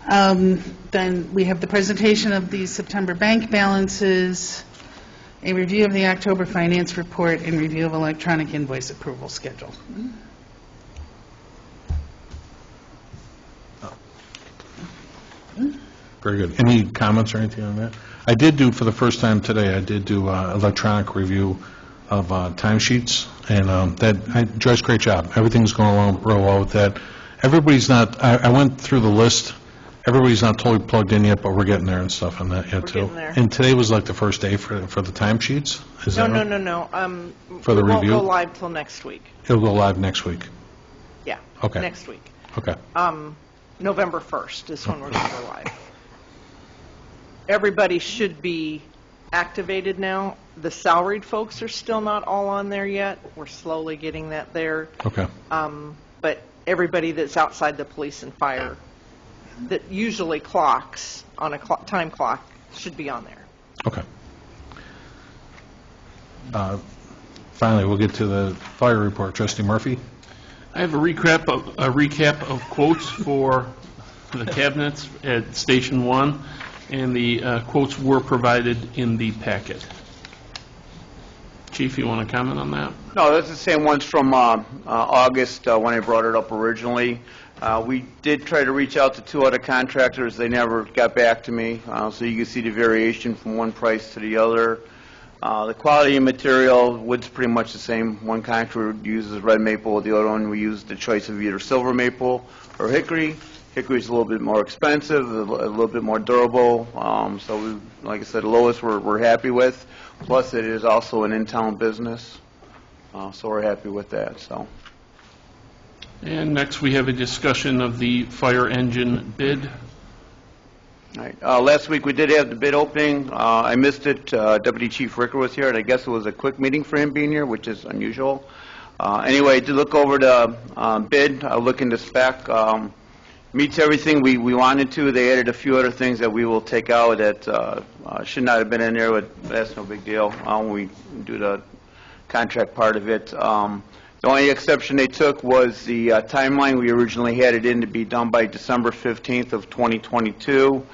Then we have the presentation of the September bank balances, a review of the October finance report, and review of electronic invoice approval schedule. Very good. Any comments or anything on that? I did do, for the first time today, I did do electronic review of timesheets, and Joyce, great job. Everything's going along real well with that. Everybody's not, I went through the list, everybody's not totally plugged in yet, but we're getting there and stuff on that yet, too. getting there. And today was like the first day for the timesheets? Is that right? No. For the It won't review? go live till next week. It'll go live next week. Yeah. Okay. Next week. Okay. November 1st is when we're going to go live. Everybody should be activated now. The salaried folks are still not all on there yet. We're slowly getting that there. Okay. But everybody that's outside the police and fire that usually clocks on a time clock should be on there. Okay. Finally, we'll get to the fire report. Trustee Murphy? I have a recap of quotes for the cabinets at Station 1, and the quotes were provided in the packet. Chief, you want to comment on that? No, that's the same ones from August when I brought it up originally. We did try to reach out to 2 other contractors. They never got back to me, so you can see the variation from one price to the other. The quality of material, wood's pretty much the same. One contractor uses red maple, the other one we use the choice of either silver maple or hickory. Hickory's a little bit more expensive, a little bit more durable. So we, like I said, the lowest we're happy with. Plus, it is also an in-town business, so we're happy with that. So And next, we have a discussion of the fire engine bid. All right. Last week, we did have the bid opening. I missed it. Deputy Chief Ricker was here, and I guess it was a quick meeting for him being here, which is unusual. Anyway, to look over the bid, look into spec, meets everything we wanted to. They added a few other things that we will take out that should not have been in there, but that's no big deal when we do the contract part of it. The only exception they took was the timeline. We originally had it in to be done by December 15th of 2022.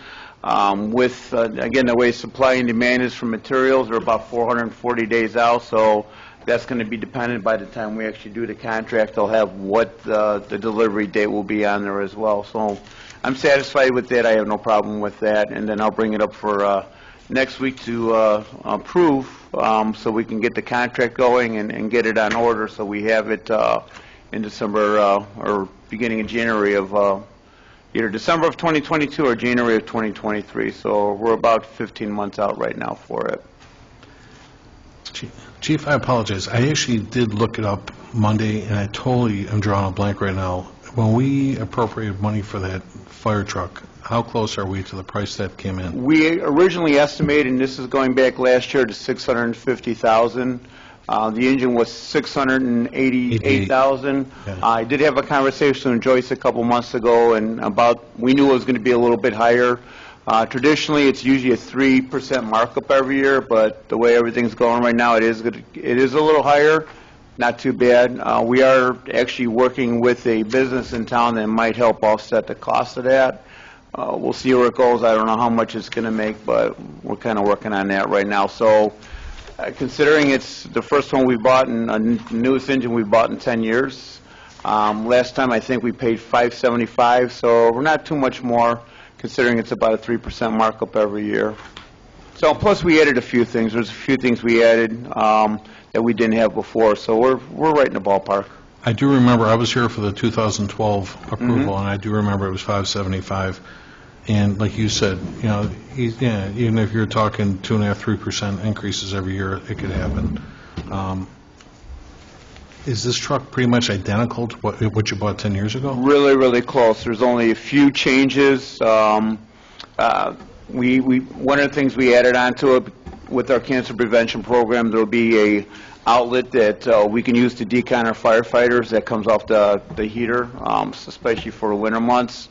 With, again, the way supply and demand is for materials, they're about 440 days out, so that's going to be dependent by the time we actually do the contract. They'll have what the delivery date will be on there as well. So I'm satisfied with that. I have no problem with that. And then I'll bring it up for next week to approve so we can get the contract going and get it on order so we have it in December or beginning of January of either December of 2022 or January of 2023. So we're about 15 months out right now for it. Chief, I apologize. I actually did look it up Monday, and I totally am drawing a blank right now. When we appropriated money for that fire truck, how close are we to the price that came in? We originally estimated, and this is going back last year, to $650,000. The engine was $688,000. Yeah. I did have a conversation with Joyce a couple months ago, and we knew it was going to be a little bit higher. Traditionally, it's usually a 3% markup every year, but the way everything's going right now, it is a little higher. Not too bad. We are actually working with a business in town that might help offset the cost of that. We'll see where it goes. I don't know how much it's going to make, but we're kind of working on that right now. So considering it's the first one we bought and the newest engine we bought in 10 years, last time I think we paid $575, so we're not too much more, considering it's about a 3% markup every year. So plus we added a few things. There's a few things we added that we didn't have before, so we're right in the ballpark. I do remember, I was here for the 2012 approval, and I do remember it was $575. And like you said, you know, even if you're talking 2.5–3% increases every year, it could happen. Is this truck pretty much identical to what you bought 10 years ago? Really, really close. There's only a few changes. One of the things we added onto it with our cancer prevention program, there will be a outlet that we can use to decon our firefighters that comes off the heater, especially for winter months.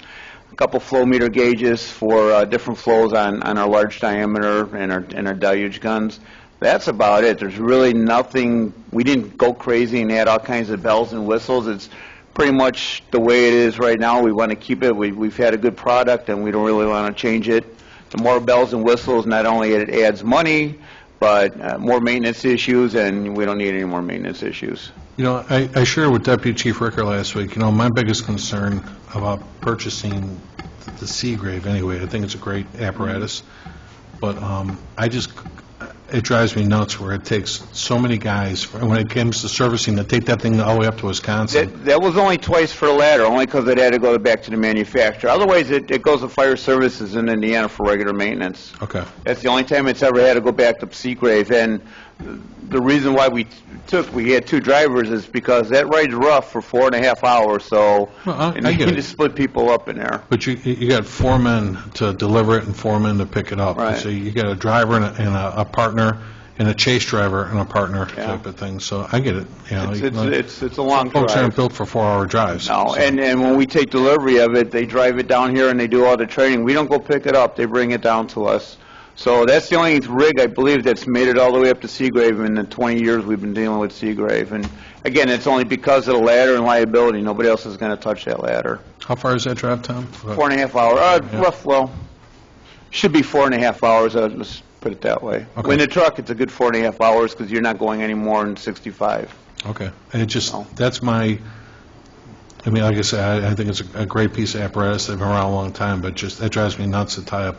A couple flow meter gauges for different flows on our large diameter and our deluge guns. That's about it. There's really nothing. We didn't go crazy and add all kinds of bells and whistles. It's pretty much the way it is right now. We want to keep it. We've had a good product, and we don't really want to change it. The more bells and whistles, not only it adds money, but more maintenance issues, and we don't need any more maintenance issues. You know, I shared with Deputy Chief Ricker last week, you know, my biggest concern about purchasing the Seagrave anyway, I think it's a great apparatus, but it drives me nuts where it takes so many guys, when it comes to servicing, to take that thing all the way up to Wisconsin. That was only twice for the ladder, only because it had to go back to the manufacturer. Otherwise, it goes to fire services in Indiana for regular maintenance. Okay. That's the only time it's ever had to go back to Seagrave. And the reason why we had two drivers is because that ride's rough for 4.5 hours, so I you get need it. to split people up in there. But you got 4 men to deliver it and 4 men to pick it up. Right. So you got a driver and a partner and a chase driver and a partner Yeah. type of thing. So I get it. You know, It's a long folks drive. aren't built for 4-hour drives. No, so. and when we take delivery of it, they drive it down here and they do all the training. We don't go pick it up. They bring it down to us. So that's the only rig, I believe, that's made it all the way up to Seagrave in the 20 years we've been dealing with Seagrave. And again, it's only because of the ladder and liability. Nobody else is going to touch that ladder. How far is that drive, Tom? 4.5 hours. Rough, well, should be 4.5 hours. Let's put it that way. Okay. In the truck, it's a good 4.5 hours because you're not going any more than 65. Okay. And it just, Oh. that's my, I mean, like I said, I think it's a great piece of apparatus. They've been around a long time, but just, that drives me nuts to tie up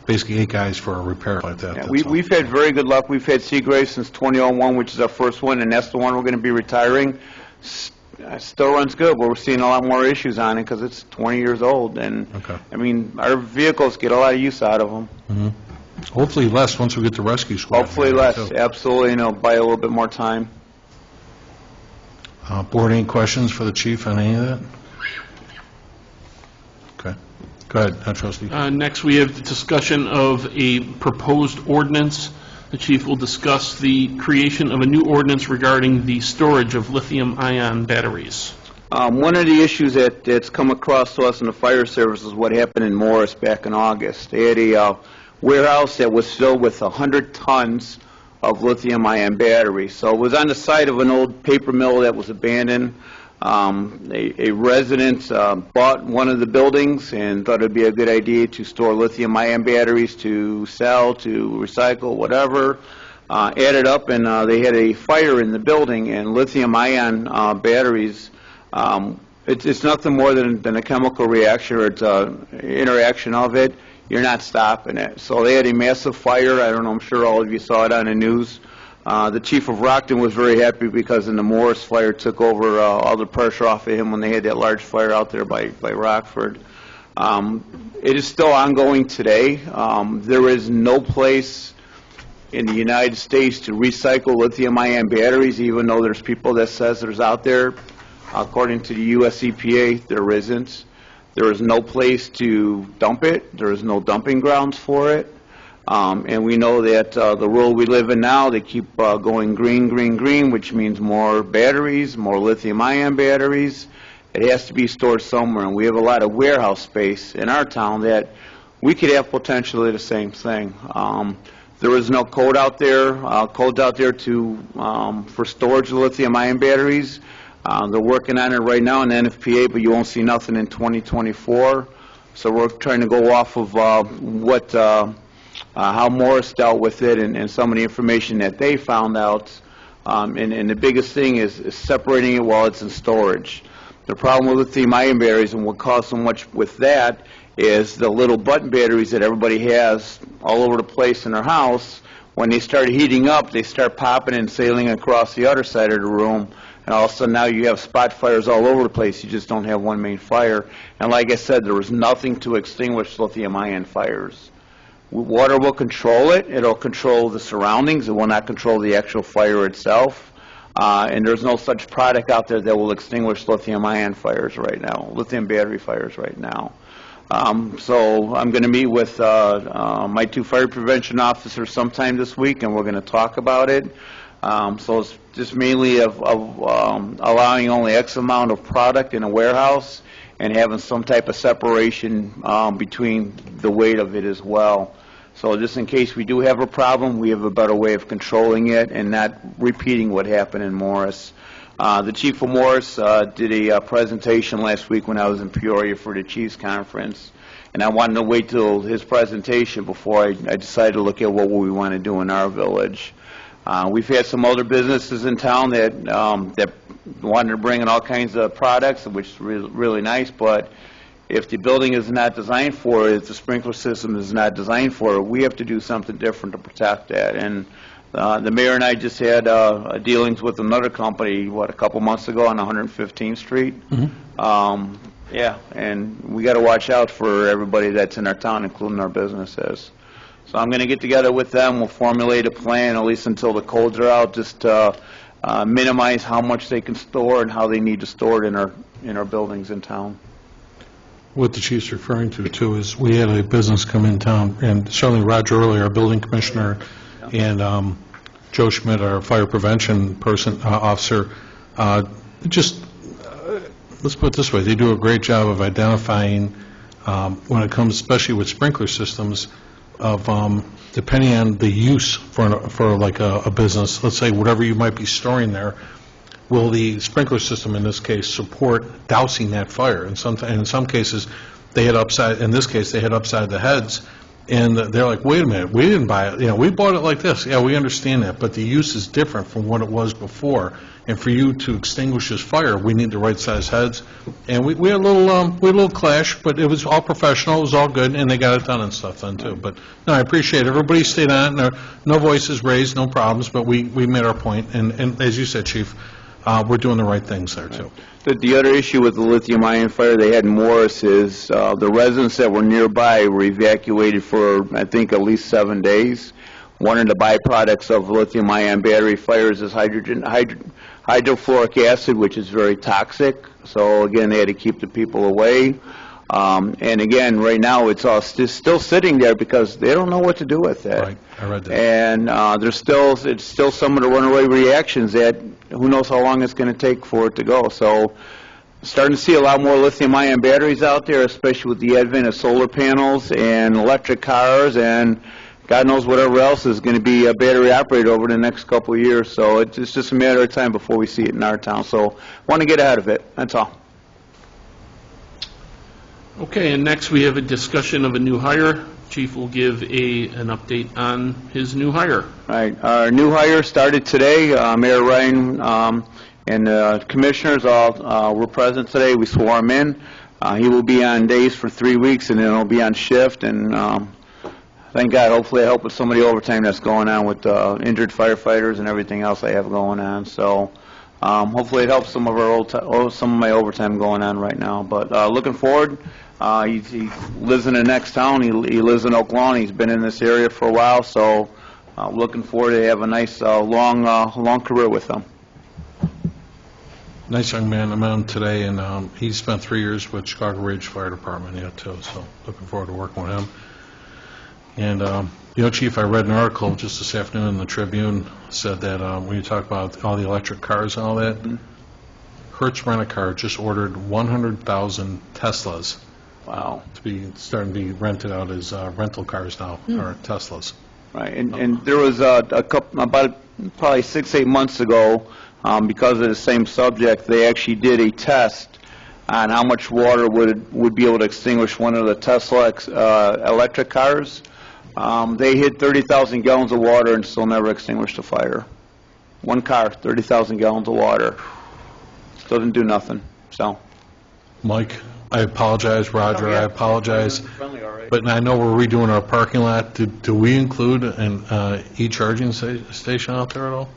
basically 8 guys for a repair like that. Yeah, That's all. we've had very good luck. We've had Seagrave since 2001, which is our first one, and that's the one we're going to be retiring. Still runs good, but we're seeing a lot more issues on it because it's 20 years old. And, Okay. I mean, our vehicles get a lot of use out of them. Mhm. Hopefully less once we get the rescue squad. Hopefully here, less, too. absolutely, buy a little bit more time. Board, any questions for the chief on any of that? Okay. Go ahead, Trustee. Next, we have the discussion of a proposed ordinance. The chief will discuss the creation of a new ordinance regarding the storage of lithium-ion batteries. One of the issues that's come across to us in the fire service is what happened in Morris back in August. They had a warehouse that was filled with 100 tons of lithium-ion batteries. So it was on the site of an old paper mill that was abandoned. A resident bought one of the buildings and thought it would be a good idea to store lithium-ion batteries to sell, to recycle, whatever. Added up, and they had a fire in the building, and lithium-ion batteries, it's nothing more than a chemical reaction, or it's an interaction of it. You're not stopping it. So they had a massive fire. I don't know, I'm sure all of you saw it on the news. The chief of Rockton was very happy because in the Morris fire took over all the pressure off of him when they had that large fire out there by Rockford. It is still ongoing today. There is no place in the United States to recycle lithium-ion batteries, even though there's people that says there's out there. According to the U.S. EPA, there isn't. There is no place to dump it. There is no dumping grounds for it. And we know that the world we live in now, they keep going green, green, green, which means more batteries, more lithium-ion batteries. It has to be stored somewhere, and we have a lot of warehouse space in our town that we could have potentially the same thing. There is no code out there, for storage of lithium-ion batteries. They're working on it right now in NFPA, but you won't see nothing in 2024. So we're trying to go off of how Morris dealt with it and some of the information that they found out. And the biggest thing is separating it while it's in storage. The problem with lithium-ion batteries and what caused so much with that is the little button batteries that everybody has all over the place in their house. When they start heating up, they start popping and sailing across the other side of the room. And all of a sudden now you have spot fires all over the place. You just don't have one main fire. And like I said, there was nothing to extinguish lithium-ion fires. Water will control it. It'll control the surroundings. It will not control the actual fire itself. And there's no such product out there that will extinguish lithium-ion fires right now, lithium battery fires right now. So I'm going to meet with my 2 fire prevention officers sometime this week, and we're going to talk about it. So it's just mainly of allowing only X amount of product in a warehouse and having some type of separation between the weight of it as well. So just in case we do have a problem, we have a better way of controlling it and not repeating what happened in Morris. The chief of Morris did a presentation last week when I was in Peoria for the Chiefs Conference, and I wanted to wait till his presentation before I decided to look at what we want to do in our village. We've had some other businesses in town that wanted to bring in all kinds of products, which is really nice, but if the building is not designed for it, if the sprinkler system is not designed for it, we have to do something different to protect that. And the mayor and I just had dealings with another company, a couple months ago on 115th Street. Mm-hmm. Yeah, and we got to watch out for everybody that's in our town, including our businesses. So I'm going to get together with them. We'll formulate a plan, at least until the codes are out, just to minimize how much they can store and how they need to store it in our buildings in town. What the chief's referring to, too, is we had a business come in town, and certainly Roger Early, our building commissioner, and Joe Schmidt, our fire prevention officer, let's put it this way, they do a great job of identifying, when it comes, especially with sprinkler systems, of depending on the use for like a business, let's say whatever you might be storing there, will the sprinkler system in this case support dousing that fire? And in some cases, they hit upside. In this case, they hit upside the heads, and they're like, "Wait a minute, we didn't buy it. We bought it like this. Yeah, we understand that, but the use is different from what it was before. And for you to extinguish this fire, we need the right size heads." And we had a little clash, but it was all professional. It was all good, and they got it done and stuff then too. But no, I appreciate it. Everybody stayed on it. No voices raised, no problems. But we made our point, and as you said, Chief. We're doing the right things there, too. The other issue with the lithium-ion fire they had in Morris is the residents that were nearby were evacuated for, I think, at least 7 days. One of the byproducts of lithium-ion battery fires is hydrogen hydrofluoric acid, which is very toxic. So again, they had to keep the people away. And again, right now, it's all still sitting there because they don't know what to do with it. Right, I read that. And it's still some of the runaway reactions that who knows how long it's going to take for it to go. So starting to see a lot more lithium-ion batteries out there, especially with the advent of solar panels and electric cars and God knows whatever else is going to be a battery operated over the next couple of years. So it's just a matter of time before we see it in our town. So want to get ahead of it. That's all. Okay, and next we have a discussion of a new hire. Chief will give an update on his new hire. Right. Our new hire started today. Mayor Ryan and the commissioners all were present today. We swore him in. He will be on days for 3 weeks, and then he'll be on shift. And thank God, hopefully I help with some of the overtime that's going on with injured firefighters and everything else I have going on. So hopefully it helps some of my overtime going on right now. But looking forward. He lives in the next town. He lives in Oak Lawn. He's been in this area for a while, so looking forward to have a nice, long career with him. Nice young man. I met him today, and he spent 3 years with Chicago Ridge Fire Department, too, so looking forward to working with him. And, Chief, I read an article just this afternoon in the Tribune, said that when you talk about all the electric cars and all that, Hertz Rent-A-Car just ordered 100,000 Teslas. Wow. Starting to be rented out as rental cars now, or Teslas. Right, and there was about probably 6-8 months ago, because of the same subject, they actually did a test on how much water would be able to extinguish one of the Tesla electric cars. They hit 30,000 gallons of water and still never extinguished a fire. One car, 30,000 gallons of water. Doesn't do nothing, so. Mike, I apologize. Roger, I apologize. But I know we're redoing our parking lot. Do we include an e-charging station out there at all?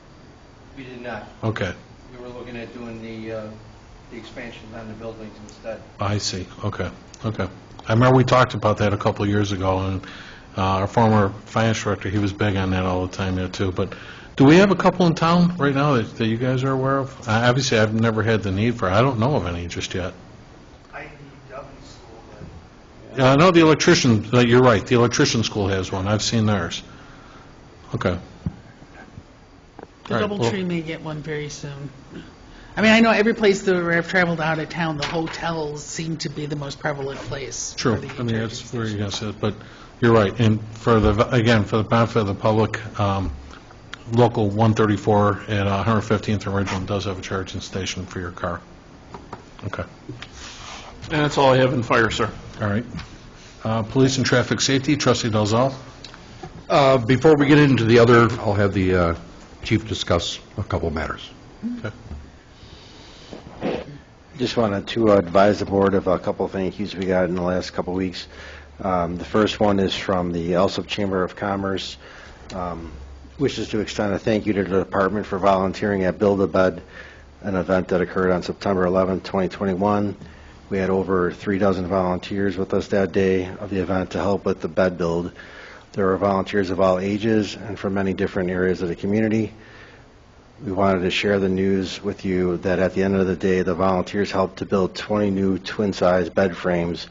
We did not. Okay. We were looking at doing the expansion on the buildings instead. I see. Okay. I remember we talked about that a couple of years ago, and our former finance director, he was big on that all the time there, too. But do we have a couple in town right now that you guys are aware of? Obviously, I've never had the need for it. I don't know of any just yet. I know the electrician, you're right, the electrician school has one. I've seen theirs. Okay. The All right, DoubleTree may get one very soon. I mean, I know every place where I've traveled out of town, the hotels seem to be the most prevalent place. True. for the I mean, that's e-charging where you're going to stations. sit. But you're right. And for the benefit of the public, Local 134 at 115th and Ridgeland does have a charging station for your car. Okay. And that's all I have in fire, sir. All right. Police and traffic safety, Trustee Dalzell. Before we get into the other, I'll have the chief discuss a couple matters. Okay. Just wanted to advise the board of a couple of thank yous we got in the last couple of weeks. The first one is from the Alsip Chamber of Commerce. Wishes to extend a thank you to the department for volunteering at Build a Bed, an event that occurred on September 11, 2021. We had over 36 volunteers with us that day of the event to help with the bed build. There were volunteers of all ages and from many different areas of the community. We wanted to share the news with you that at the end of the day, the volunteers helped to build 20 new twin-size bed frames,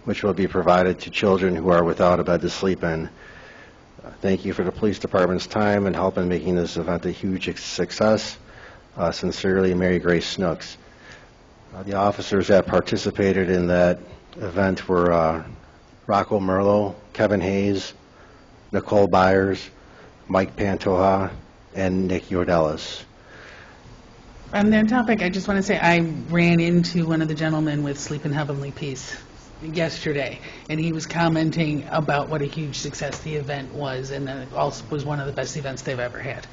which will be provided to children who are without a bed to sleep in. Thank you for the police department's time and help in making this event a huge success. Sincerely, Mary Grace Snooks. The officers that participated in that event were Rocco Merlo, Kevin Hayes, Nicole Byers, Mike Pantoja, and Nick Yordelis. On that topic, I just want to say I ran into one of the gentlemen with Sleep in Heavenly Peace yesterday, and he was commenting about what a huge success the event was, and that it also was one of the best events they've ever had.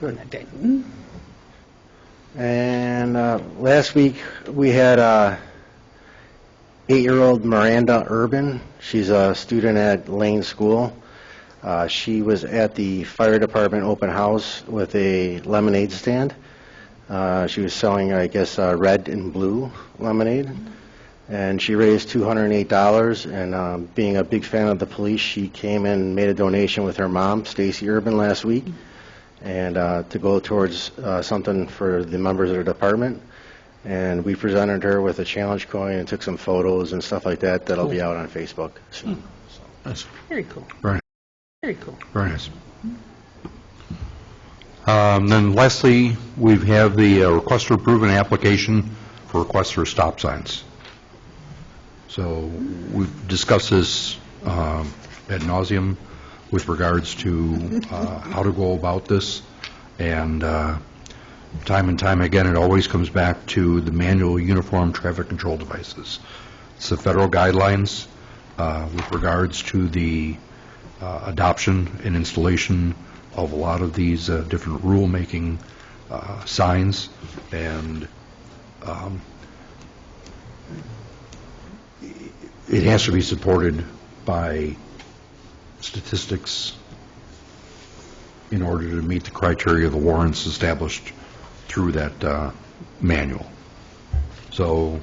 Good. That day. And last week we had 8-year-old Miranda Urban. She's a student at Lane School. She was at the fire department open house with a lemonade stand. She was selling, I guess, red and blue lemonade. And she raised $208, and being a big fan of the police, she came and made a donation with her mom, Stacy Urban, last week. and to go towards something for the members of the department. And we presented her with a challenge coin and took some photos and stuff like that that'll be out on Facebook soon. Nice. Very cool. Right. Very cool. Very nice. Then lastly, we have the request to approve an application for requests for stop signs. So we've discussed this ad nauseum with regards to how to go about this, and time and time again, it always comes back to the manual uniform traffic control devices. It's the federal guidelines with regards to the adoption and installation of a lot of these different rule-making signs, and it has to be supported by statistics in order to meet the criteria of the warrants established through that manual. So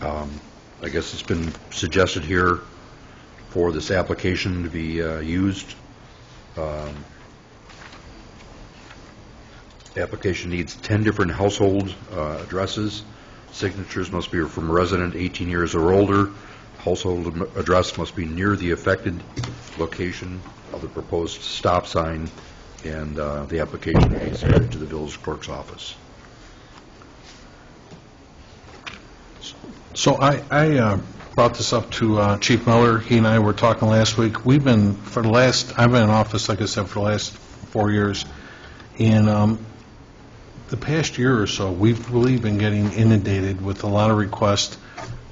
I guess it's been suggested here for this application to be used. The application needs 10 different household addresses. Signatures must be from a resident 18 years or older. Household address must be near the affected location of the proposed stop sign, and the application will be submitted to the village clerk's office. So I brought this up to Chief Miller. He and I were talking last week. I've been in office, like I said, for the last 4 years. And the past year or so, we've really been getting inundated with a lot of requests.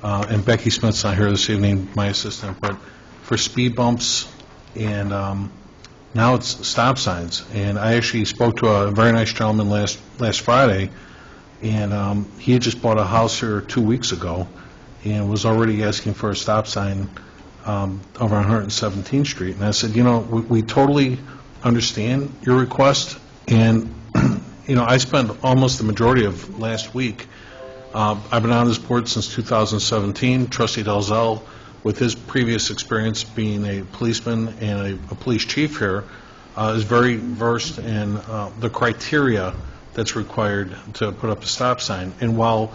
And Becky Smith's not here this evening, my assistant, but for speed bumps, and now it's stop signs. And I actually spoke to a very nice gentleman last Friday, and he had just bought a house here 2 weeks ago and was already asking for a stop sign over on 117th Street. And I said, we totally understand your request, and I spent almost the majority of last week. I've been on this board since 2017. Trustee Dalzell, with his previous experience being a policeman and a police chief here, is very versed in the criteria that's required to put up a stop sign. And while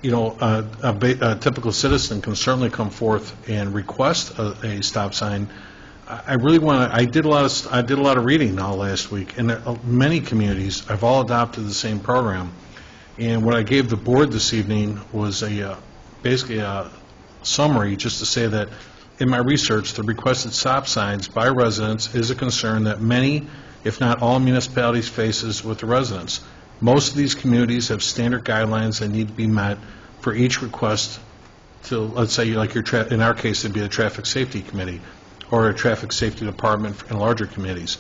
a typical citizen can certainly come forth and request a stop sign, I really want to. I did a lot of reading now last week, and many communities have all adopted the same program. And what I gave the board this evening was basically a summary, just to say that in my research, the requested stop signs by residents is a concern that many, if not all, municipalities faces with the residents. Most of these communities have standard guidelines that need to be met for each request to, let's say, like in our case, it'd be a traffic safety committee or a traffic safety department in larger communities.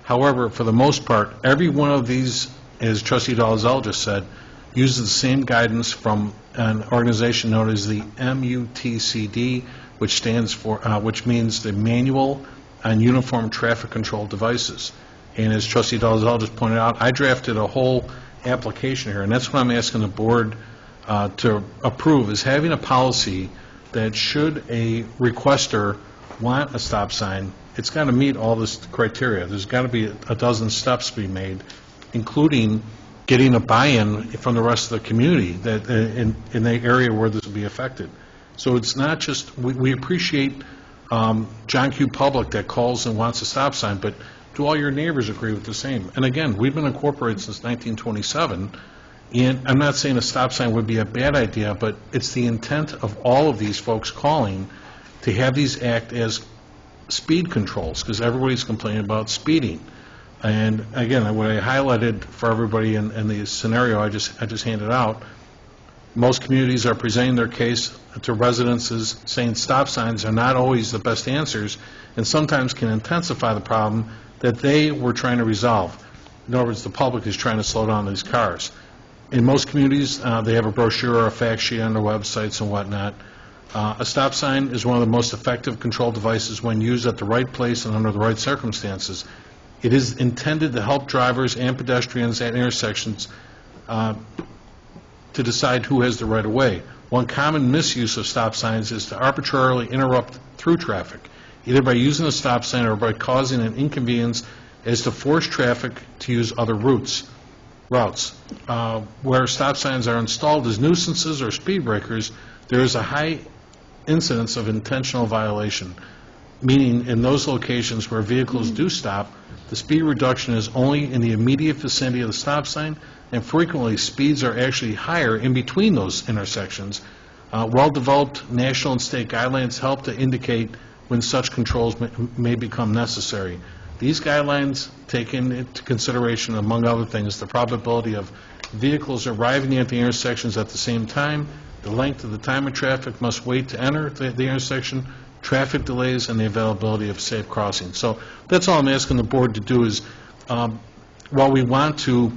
However, for the most part, every one of these, as Trustee Dalzell just said, uses the same guidance from an organization known as the MUTCD, which means the Manual on Uniform Traffic Control Devices. And as Trustee Dalzell just pointed out, I drafted a whole application here, and that's what I'm asking the board to approve, is having a policy that should a requester want a stop sign, it's got to meet all this criteria. There's got to be a dozen steps to be made, including getting a buy-in from the rest of the community that in the area where this will be affected. So it's not just, we appreciate John Q. Public that calls and wants a stop sign, but do all your neighbors agree with the same? And again, we've been incorporated since 1927, and I'm not saying a stop sign would be a bad idea, but it's the intent of all of these folks calling to have these act as speed controls, because everybody's complaining about speeding. And again, what I highlighted for everybody in the scenario I just handed out, most communities are presenting their case to residences saying stop signs are not always the best answers, and sometimes can intensify the problem that they were trying to resolve. In other words, the public is trying to slow down these cars. In most communities, they have a brochure or a fact sheet on their websites and whatnot. A stop sign is one of the most effective control devices when used at the right place and under the right circumstances. It is intended to help drivers and pedestrians at intersections to decide who has the right of way. One common misuse of stop signs is to arbitrarily interrupt through traffic, either by using a stop sign or by causing an inconvenience as to force traffic to use other routes. Where stop signs are installed as nuisances or speed breakers, there is a high incidence of intentional violation, meaning in those locations where vehicles do stop, the speed reduction is only in the immediate vicinity of the stop sign, and frequently speeds are actually higher in between those intersections. Well-developed national and state guidelines help to indicate when such controls may become necessary. These guidelines take into consideration, among other things, the probability of vehicles arriving at the intersections at the same time, the length of the time a traffic must wait to enter the intersection, traffic delays, and the availability of safe crossing. So that's all I'm asking the board to do is, while we want to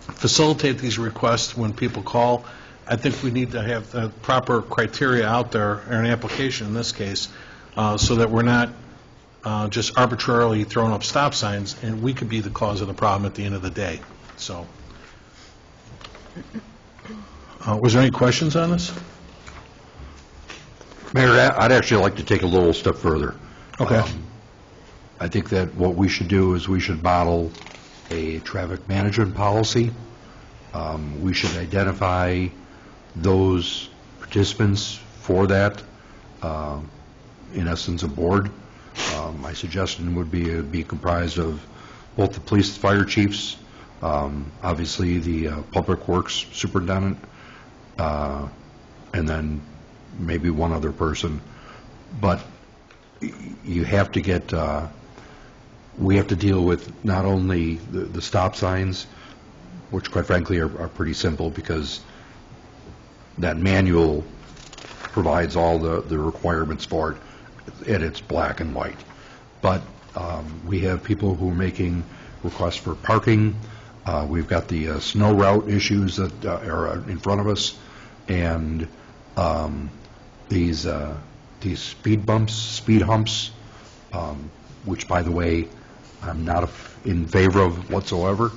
facilitate these requests when people call, I think we need to have the proper criteria out there, or an application in this case, so that we're not just arbitrarily throwing up stop signs, and we could be the cause of the problem at the end of the day. So, was there any questions on this? Mayor, I'd actually like to take a little step further. Okay. I think that what we should do is we should model a traffic management policy. We should identify those participants for that, in essence, a board. My suggestion would be comprised of both the police and fire chiefs, obviously the public works superintendent, and then maybe one other person. But you have to get, we have to deal with not only the stop signs, which quite frankly are pretty simple because that manual provides all the requirements for it, and it's black and white. But we have people who are making requests for parking. We've got the snow route issues that are in front of us, and these speed bumps, speed humps, which, by the way, I'm not in favor of whatsoever.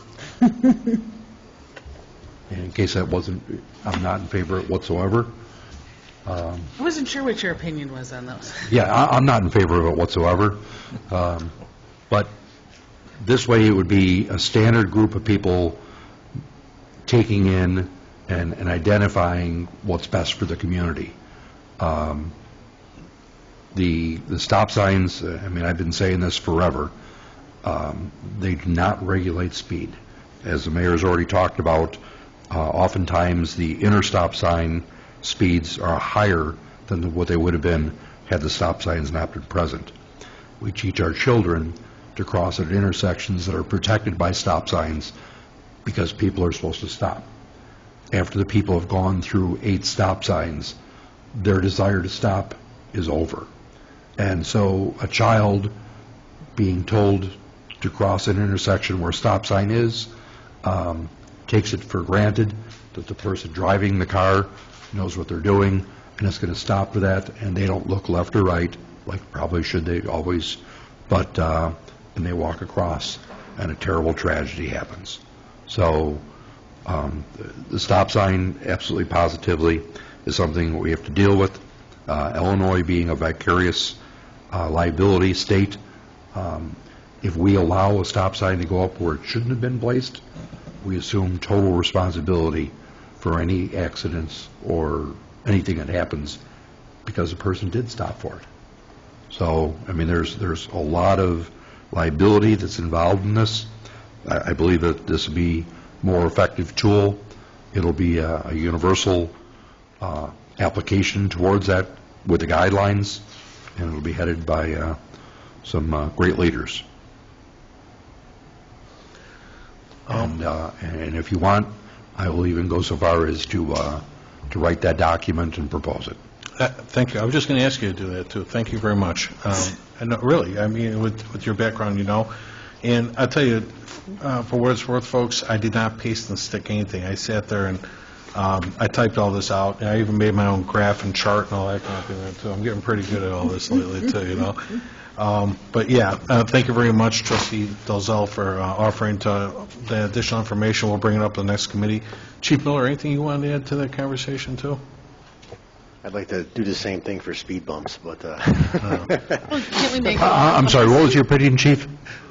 In case that wasn't, I'm not in favor of it whatsoever. I wasn't sure what your opinion was on those. Yeah, I'm not in favor of it whatsoever. But this way, it would be a standard group of people taking in and identifying what's best for the community. The stop signs, I mean, I've been saying this forever, they do not regulate speed. As the mayor's already talked about, oftentimes the inner stop sign speeds are higher than what they would have been had the stop signs not been present. We teach our children to cross at intersections that are protected by stop signs because people are supposed to stop. After the people have gone through 8 stop signs, their desire to stop is over. And so a child being told to cross an intersection where a stop sign is takes it for granted that the person driving the car knows what they're doing and is going to stop for that, and they don't look left or right, like probably should they always, but and they walk across, and a terrible tragedy happens. So the stop sign, absolutely positively, is something that we have to deal with. Illinois being a vicarious liability state, if we allow a stop sign to go up where it shouldn't have been placed, we assume total responsibility for any accidents or anything that happens because the person did stop for it. So, I mean, there's a lot of liability that's involved in this. I believe that this will be a more effective tool. It'll be a universal application towards that with the guidelines, and it'll be headed by some great leaders. And if you want, I will even go so far as to write that document and propose it. Thank you. I was just going to ask you to do that, too. Thank you very much. And really, I mean, with your background, you know, and I'll tell you, for what it's worth, folks, I did not paste and stick anything. I sat there and I typed all this out, and I even made my own graph and chart and all that kind of thing, too. I'm getting pretty good at all this lately, too, you know. But, yeah, thank you very much, Trustee Dalzell, for offering the additional information. We'll bring it up to the next committee. Chief Miller, anything you want to add to that conversation, too? I'd like to do the same thing for speed bumps, but, Well, can't we make I'm sorry, what was your opinion, Chief?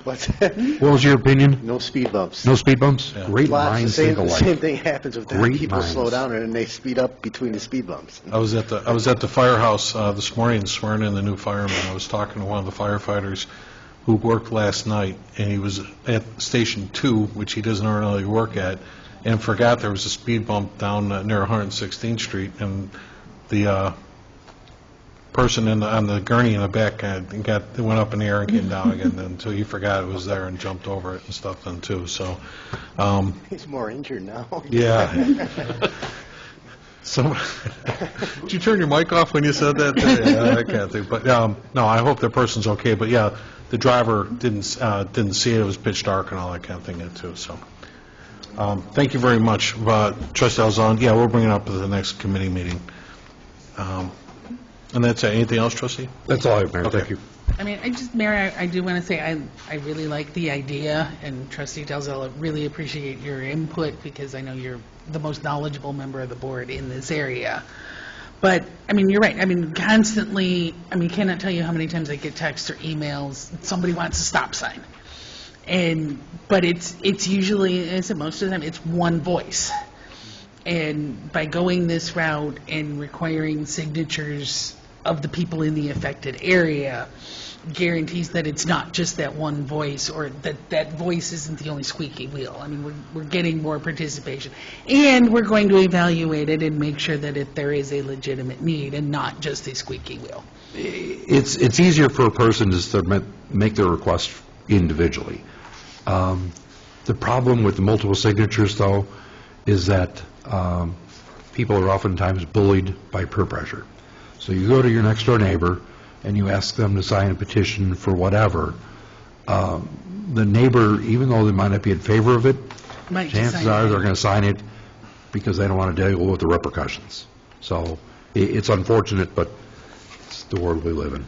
what's, What was your opinion? no speed bumps. No speed bumps? Yeah. Great Lots, minds the think same, the same alike. thing happens with them. Great People slow minds. down and then they speed up between the speed bumps. I was at the firehouse this morning swearing in the new fireman. I was talking to one of the firefighters who worked last night, and he was at Station 2, which he doesn't ordinarily work at, and forgot there was a speed bump down near 116th Street, and the person on the gurney in the back went up in the air and came down again until he forgot it was there and jumped over it and stuff then too. So, He's more injured now. yeah. So, did you turn your mic off when you said that? Yeah, I can't think. But no, I hope that person's okay. But yeah, the driver didn't see it. It was pitch dark and all that kind of thing too. So, thank you very much, Trustee Alzon. Yeah, we'll bring it up at the next committee meeting. And that's it. Anything else, Trustee? That's all I have, Mayor, Okay. thank you. I mean, Mayor, I do want to say I really like the idea, and Trustee Dalzell, I really appreciate your input because I know you're the most knowledgeable member of the board in this area. But, I mean, you're right. I mean, constantly, cannot tell you how many times I get texts or emails, somebody wants a stop sign. But it's usually, as I said, most of the time, it's one voice. And by going this route and requiring signatures of the people in the affected area guarantees that it's not just that one voice, or that voice isn't the only squeaky wheel. I mean, we're getting more participation. And we're going to evaluate it and make sure that there is a legitimate need and not just a squeaky wheel. It's easier for a person to make their request individually. The problem with the multiple signatures, though, is that people are oftentimes bullied by peer pressure. So you go to your next door neighbor and you ask them to sign a petition for whatever. The neighbor, even though they might not be in favor of it, Might just chances sign are it. they're going to sign it because they don't want to deal with the repercussions. So it's unfortunate, but it's the world we live in.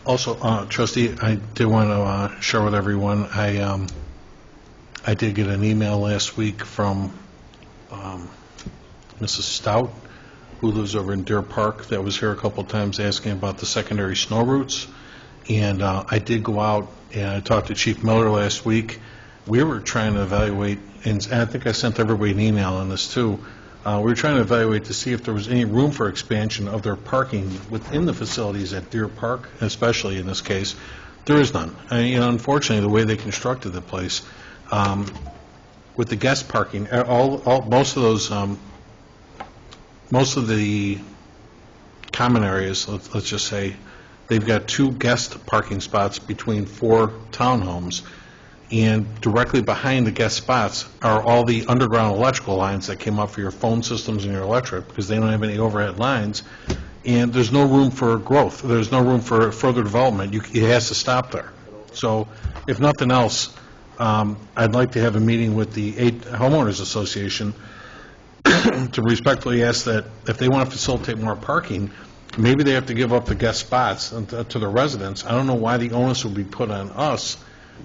Also, Trustee, I did want to share with everyone, I did get an email last week from Mrs. Stout, who lives over in Deer Park, that was here a couple of times asking about the secondary snow routes. And I did go out and I talked to Chief Miller last week. We were trying to evaluate, and I think I sent everybody an email on this too. We were trying to evaluate to see if there was any room for expansion of their parking within the facilities at Deer Park, especially in this case. There is none. Unfortunately, the way they constructed the place, with the guest parking, most of the common areas, let's just say, they've got 2 guest parking spots between 4 townhomes, and directly behind the guest spots are all the underground electrical lines that came up for your phone systems and your electric, because they don't have any overhead lines, and there's no room for growth. There's no room for further development. It has to stop there. So, if nothing else, I'd like to have a meeting with the 8 Homeowners Association to respectfully ask that if they want to facilitate more parking, maybe they have to give up the guest spots to the residents. I don't know why the onus would be put on us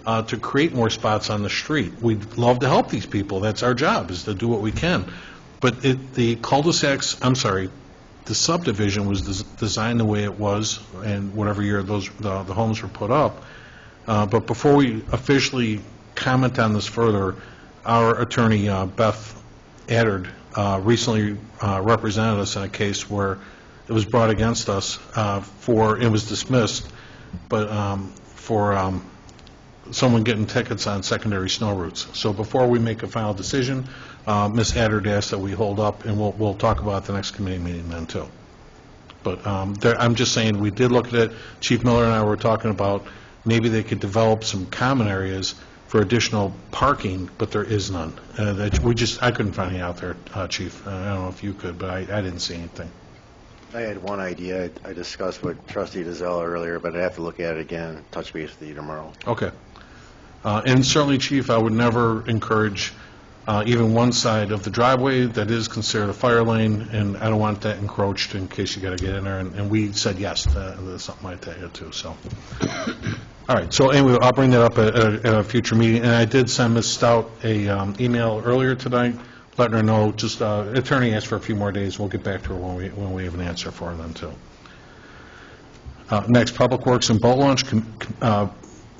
to create more spots on the street. We'd love to help these people. That's our job, is to do what we can. But the cul-de-sacs, the subdivision was designed the way it was, and whatever year the homes were put up. But before we officially comment on this further, our attorney, Beth Addard, recently represented us in a case where it was brought against us it was dismissed, but for someone getting tickets on secondary snow routes. So before we make a final decision, Ms. Addard asked that we hold up, and we'll talk about the next committee meeting then, too. But I'm just saying, we did look at it. Chief Miller and I were talking about maybe they could develop some common areas for additional parking, but there is none. I couldn't find any out there, Chief. I don't know if you could, but I didn't see anything. I had one idea I discussed with Trustee DeZella earlier, but I'd have to look at it again, touch base with you tomorrow. Okay. And certainly, Chief, I would never encourage even one side of the driveway that is considered a fire lane, and I don't want that encroached in case you got to get in there. And we said yes to something like that, too. So, all right. So anyway, I'll bring that up at a future meeting. And I did send Ms. Stout a email earlier tonight letting her know, just, attorney asked for a few more days, we'll get back to her when we have an answer for her then, too. Next, Public Works and Boat Launch,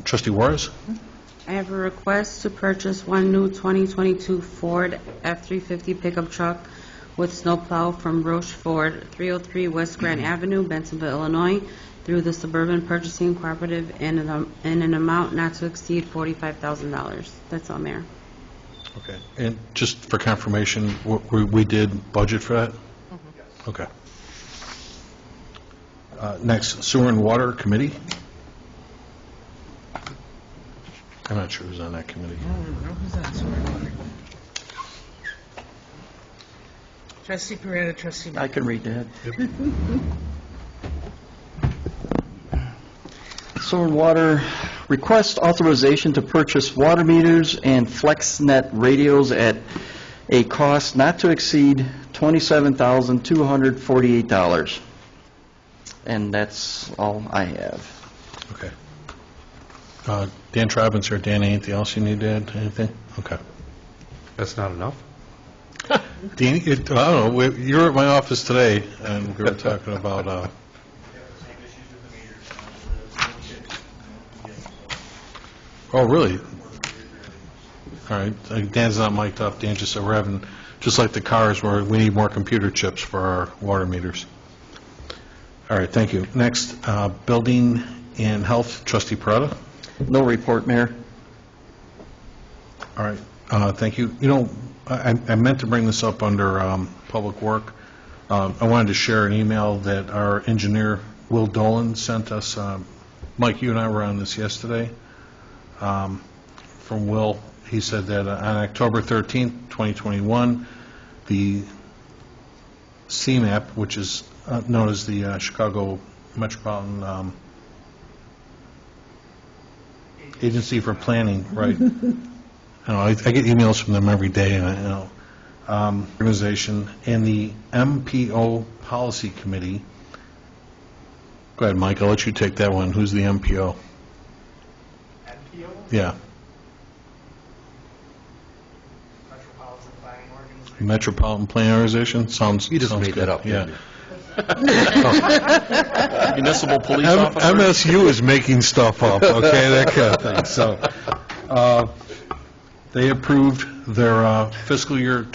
Trustee Juarez. I have a request to purchase one new 2022 Ford F-350 pickup truck with snowplow from Roche Ford, 303 West Grant Avenue, Bentonville, Illinois, through the Suburban Purchasing Cooperative in an amount not to exceed $45,000. That's all, Mayor. Okay. And just for confirmation, we did budget for that? Okay. Next, Sewer and Water Committee. I'm not sure who's on that committee. Trustee Peretta, Trustee I can read that. Sewer and Water, request authorization to purchase water meters and FlexNet radios at a cost not to exceed $27,248. And that's all I have. Okay. Dan Trabant's here. Dan, anything else you need to add? Anything? Okay. That's not enough? Dean, I don't know, you were at my office today, and we were talking about, oh, really? All right, Dan's not mic'd up. Dan just said we're having, just like the cars, where we need more computer chips for our water meters. All right, thank you. Next, Building and Health, Trustee Peretta. No report, Mayor. All right, thank you. You know, I meant to bring this up under Public Work. I wanted to share an email that our engineer, Will Dolan, sent us. Mike, you and I were on this yesterday. From Will, he said that on October 13th, 2021, the CMAP, which is known as the Chicago Metropolitan Agency for Planning, right? I get emails from them every day, and organization, and the MPO Policy Committee. Go ahead, Mike, I'll let you take that one. Who's the MPO? MPO? Yeah. Metropolitan Planning Organization. Metropolitan Planning Organization? Sounds You just sounds made good. that up, Yeah. didn't you? Municipal police officer? MSU is making stuff up, okay, that kind of thing. So, they approved their fiscal year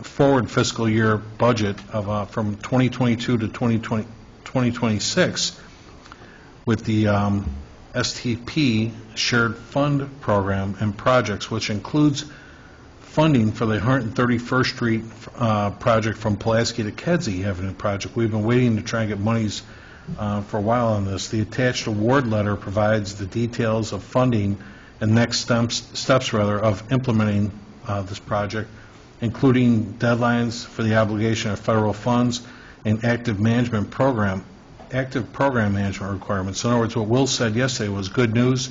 forward fiscal year budget of from 2022 to 2026 with the STP Shared Fund Program and projects, which includes funding for the 131st Street project from Pulaski to Kedzie Avenue project. We've been waiting to try and get monies for a while on this. The attached award letter provides the details of funding and next steps of implementing this project, including deadlines for the obligation of federal funds and active program management requirements. So in other words, what Will said yesterday was good news.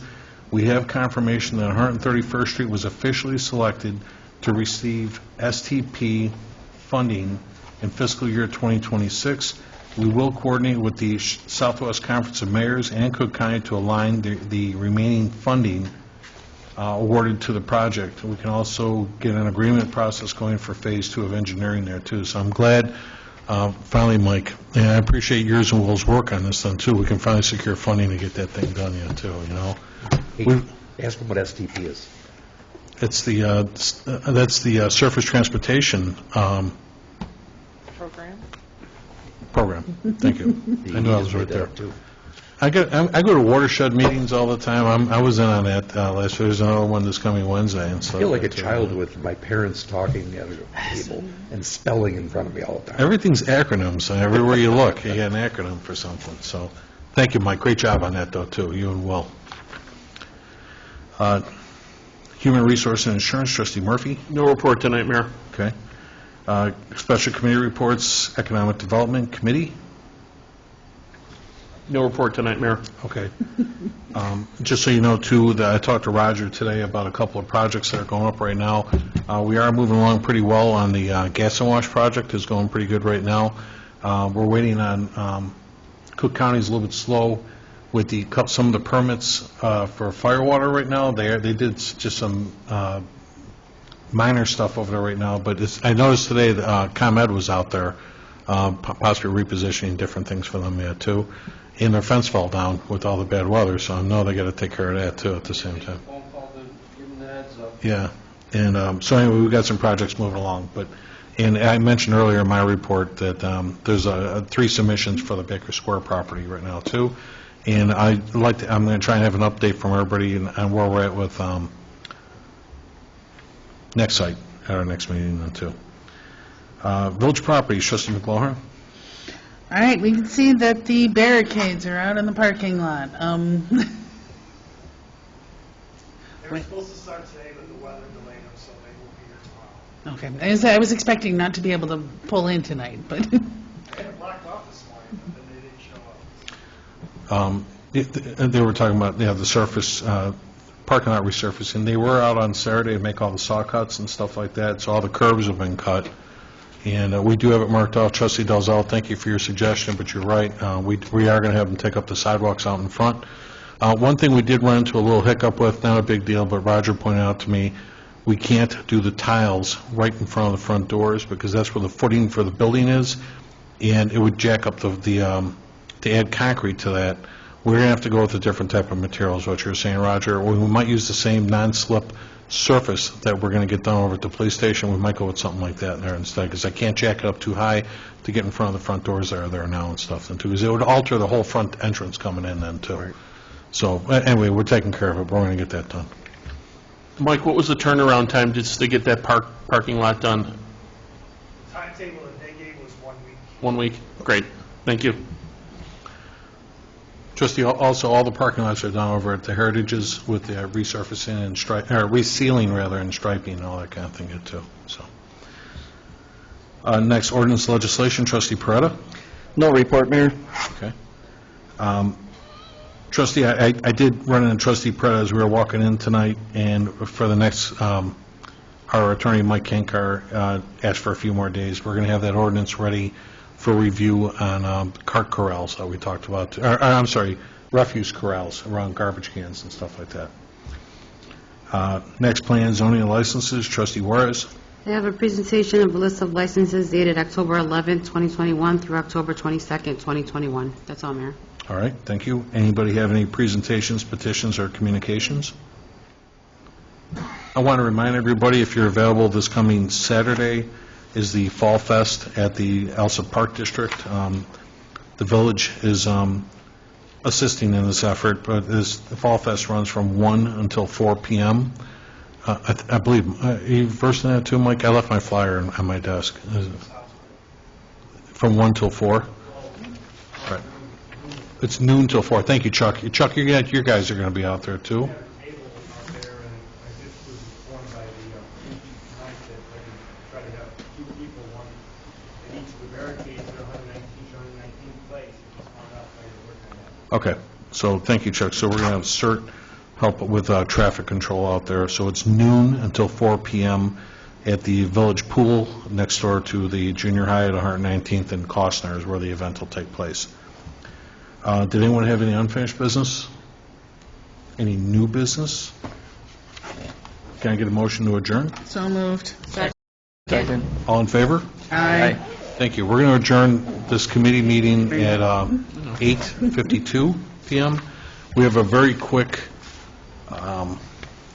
We have confirmation that 131st Street was officially selected to receive STP funding in fiscal year 2026. We will coordinate with the Southwest Conference of Mayors and Cook County to align the remaining funding awarded to the project. We can also get an agreement process going for Phase 2 of engineering there, too. So I'm glad, finally, Mike, and I appreciate yours and Will's work on this, then, too. We can finally secure funding to get that thing done yet, too, you know. Hey, ask them what STP is. It's that's the Surface Transportation Program. Thank you. I knew I was right there. I go to watershed meetings all the time. I was in on that last year. There's another one this coming Wednesday and stuff. I feel like a child with my parents talking at a table and spelling in front of me all the time. Everything's acronyms. So everywhere you look, you get an acronym for something. So, thank you, Mike. Great job on that, though, too. You and Will. Human Resource and Insurance, Trustee Murphy. No report tonight, Mayor. Okay. Special Committee Reports, Economic Development Committee. No report tonight, Mayor. Okay. Just so you know, too, that I talked to Roger today about a couple of projects that are going up right now. We are moving along pretty well on the gas and wash project. Is going pretty good right now. We're waiting on Cook County is a little bit slow with some of the permits for firewater right now. They did just some minor stuff over there right now, but I noticed today that ComEd was out there, possibly repositioning different things for them yet, too. And their fence fell down with all the bad weather, so I know they got to take care of that, too, at the same time. Phone call to give them the heads up. Yeah, and so anyway, we've got some projects moving along, and I mentioned earlier in my report that there's 3 submissions for the Baker Square property right now, too, and I'm going to try and have an update from everybody on where we're at with next site, at our next meeting, then, too. Village properties, Trustee McLaughlin? All right, we can see that the barricades are out in the parking lot. They were supposed to start today, but the weather delayed them, so they will be here tomorrow. Okay, I was expecting not to be able to pull in tonight, but, They had it blocked off this morning, but then they didn't show up. They were talking about, the surface, parking lot resurfacing. They were out on Saturday to make all the saw cuts and stuff like that, so all the curbs have been cut. And we do have it marked off. Trustee Dalzell, thank you for your suggestion, but you're right. We are going to have them take up the sidewalks out in front. One thing we did run into a little hiccup with, not a big deal, but Roger pointed out to me, we can't do the tiles right in front of the front doors because that's where the footing for the building is, and it would jack up to add concrete to that. We're going to have to go with a different type of materials, what you're saying, Roger. We might use the same non-slip surface that we're going to get done over at the police station. We might go with something like that in there instead, because I can't jack it up too high to get in front of the front doors that are there now and stuff, then, too, because it would alter the whole front entrance coming in then, too. Right. So, anyway, we're taking care of it, but we're going to get that done. Mike, what was the turnaround time just to get that parking lot done? Timetable that they gave was 1 week. 1 week? Great. Thank you. Trustee, also, all the parking lots are done over at the Heritages with the resurfacing and resealing, rather, and striping and all that kind of thing, too. So, next, ordinance legislation, Trustee Peretta. No report, Mayor. Okay. Trustee, I did run into Trustee Peretta as we were walking in tonight, and for the next, our attorney, Mike Kankar, asked for a few more days. We're going to have that ordinance ready for review on cart corrals that we talked about, I'm sorry, refuse corrals around garbage cans and stuff like that. Next, plan zoning and licenses, Trustee Juarez. I have a presentation of a list of licenses dated October 11th, 2021 through October 22nd, 2021. That's all, Mayor. All right, thank you. Anybody have any presentations, petitions, or communications? I want to remind everybody, if you're available this coming Saturday, is the Fall Fest at the Alsip Park District. The village is assisting in this effort, but the Fall Fest runs from 1 until 4 p.m. I believe, you versed in that too, Mike? I left my flyer on my desk. From 1 till 4? All right. It's noon till 4. Thank you, Chuck. Chuck, your guys are going to be out there too. Okay, so thank you, Chuck. So we're going to have CERT help with traffic control out there. So it's noon until 4 p.m. at the Village Pool next door to the junior high at 119th and Costner is where the event will take place. Did anyone have any unfinished business? Any new business? Can I get a motion to adjourn? so moved. Second. All in favor? Aye. Thank you. We're going to adjourn this committee meeting at 8:52 p.m. We have a very quick,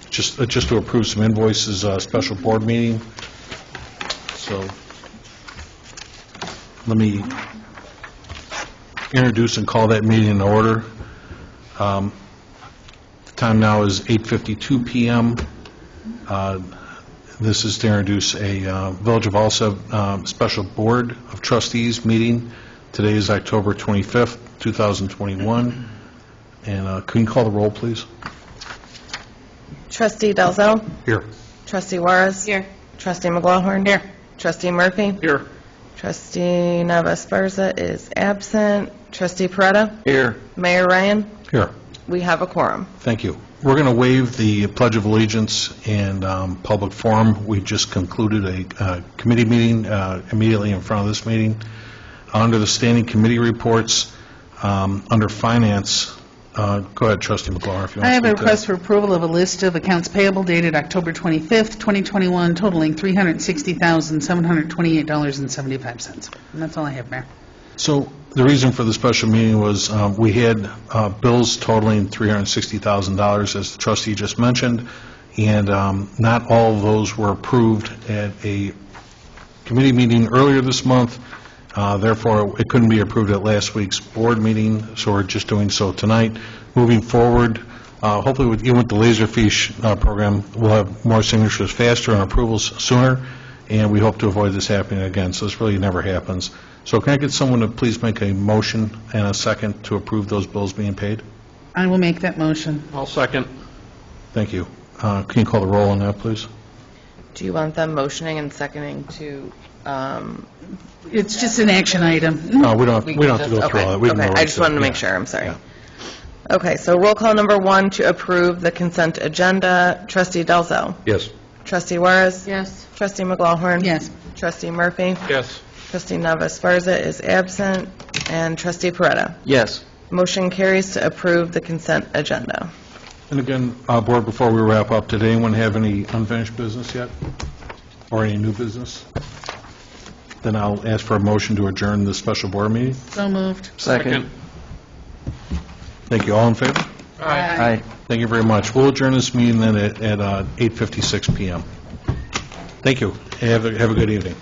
just to approve some invoices, special board meeting. So let me introduce and call that meeting in order. The time now is 8:52 p.m. This is to introduce a Village of Alsip Special Board of Trustees meeting. Today is October 25th, 2021. And can you call the roll, please? Trustee Dalzell. Here. Trustee Juarez. Here. Trustee McLaughlin. Here. Trustee Murphy. Here. Trustee Neva Esparza is absent. Trustee Peretta. Here. Mayor Ryan. Here. We have a quorum. Thank you. We're going to waive the Pledge of Allegiance and public forum. We just concluded a committee meeting immediately in front of this meeting. Under the standing committee reports, under Finance, Go ahead, Trustee McLaurin, if you I want to have a speak to request for approval of a list of accounts payable dated October 25th, 2021, totaling $360,728.75. And that's all I have, Mayor. So the reason for the special meeting was we had bills totaling $360,000, as the trustee just mentioned, and not all of those were approved at a committee meeting earlier this month. Therefore, it couldn't be approved at last week's board meeting, so we're just doing so tonight. Moving forward, hopefully even with the Laserfish program, we'll have more signatures faster and approvals sooner, and we hope to avoid this happening again, so this really never happens. So can I get someone to please make a motion and a second to approve those bills being paid? I will make that motion. I'll second. Thank you. Can you call the roll on that, please? Do you want them motioning and seconding to, It's just an action item. No, we don't have to go through all that. We can go Okay, right I just to it. wanted to make Yeah. sure, I'm sorry. Yeah. Okay, so roll call number 1 to approve the consent agenda. Trustee Delzo. Yes. Trustee Juarez. Yes. Trustee McLaughlin. Yes. Trustee Murphy. Yes. Trustee Navas-Sparza is absent. And Trustee Peretta. Yes. Motion carries to approve the consent agenda. And again, Board, before we wrap up, did anyone have any unfinished business yet? Or any new business? Then I'll ask for a motion to adjourn this special board meeting. So moved. Second. Thank you. All in favor? Aye. Thank you very much. We'll adjourn this meeting then at 8:56 PM. Thank you. Have a good evening.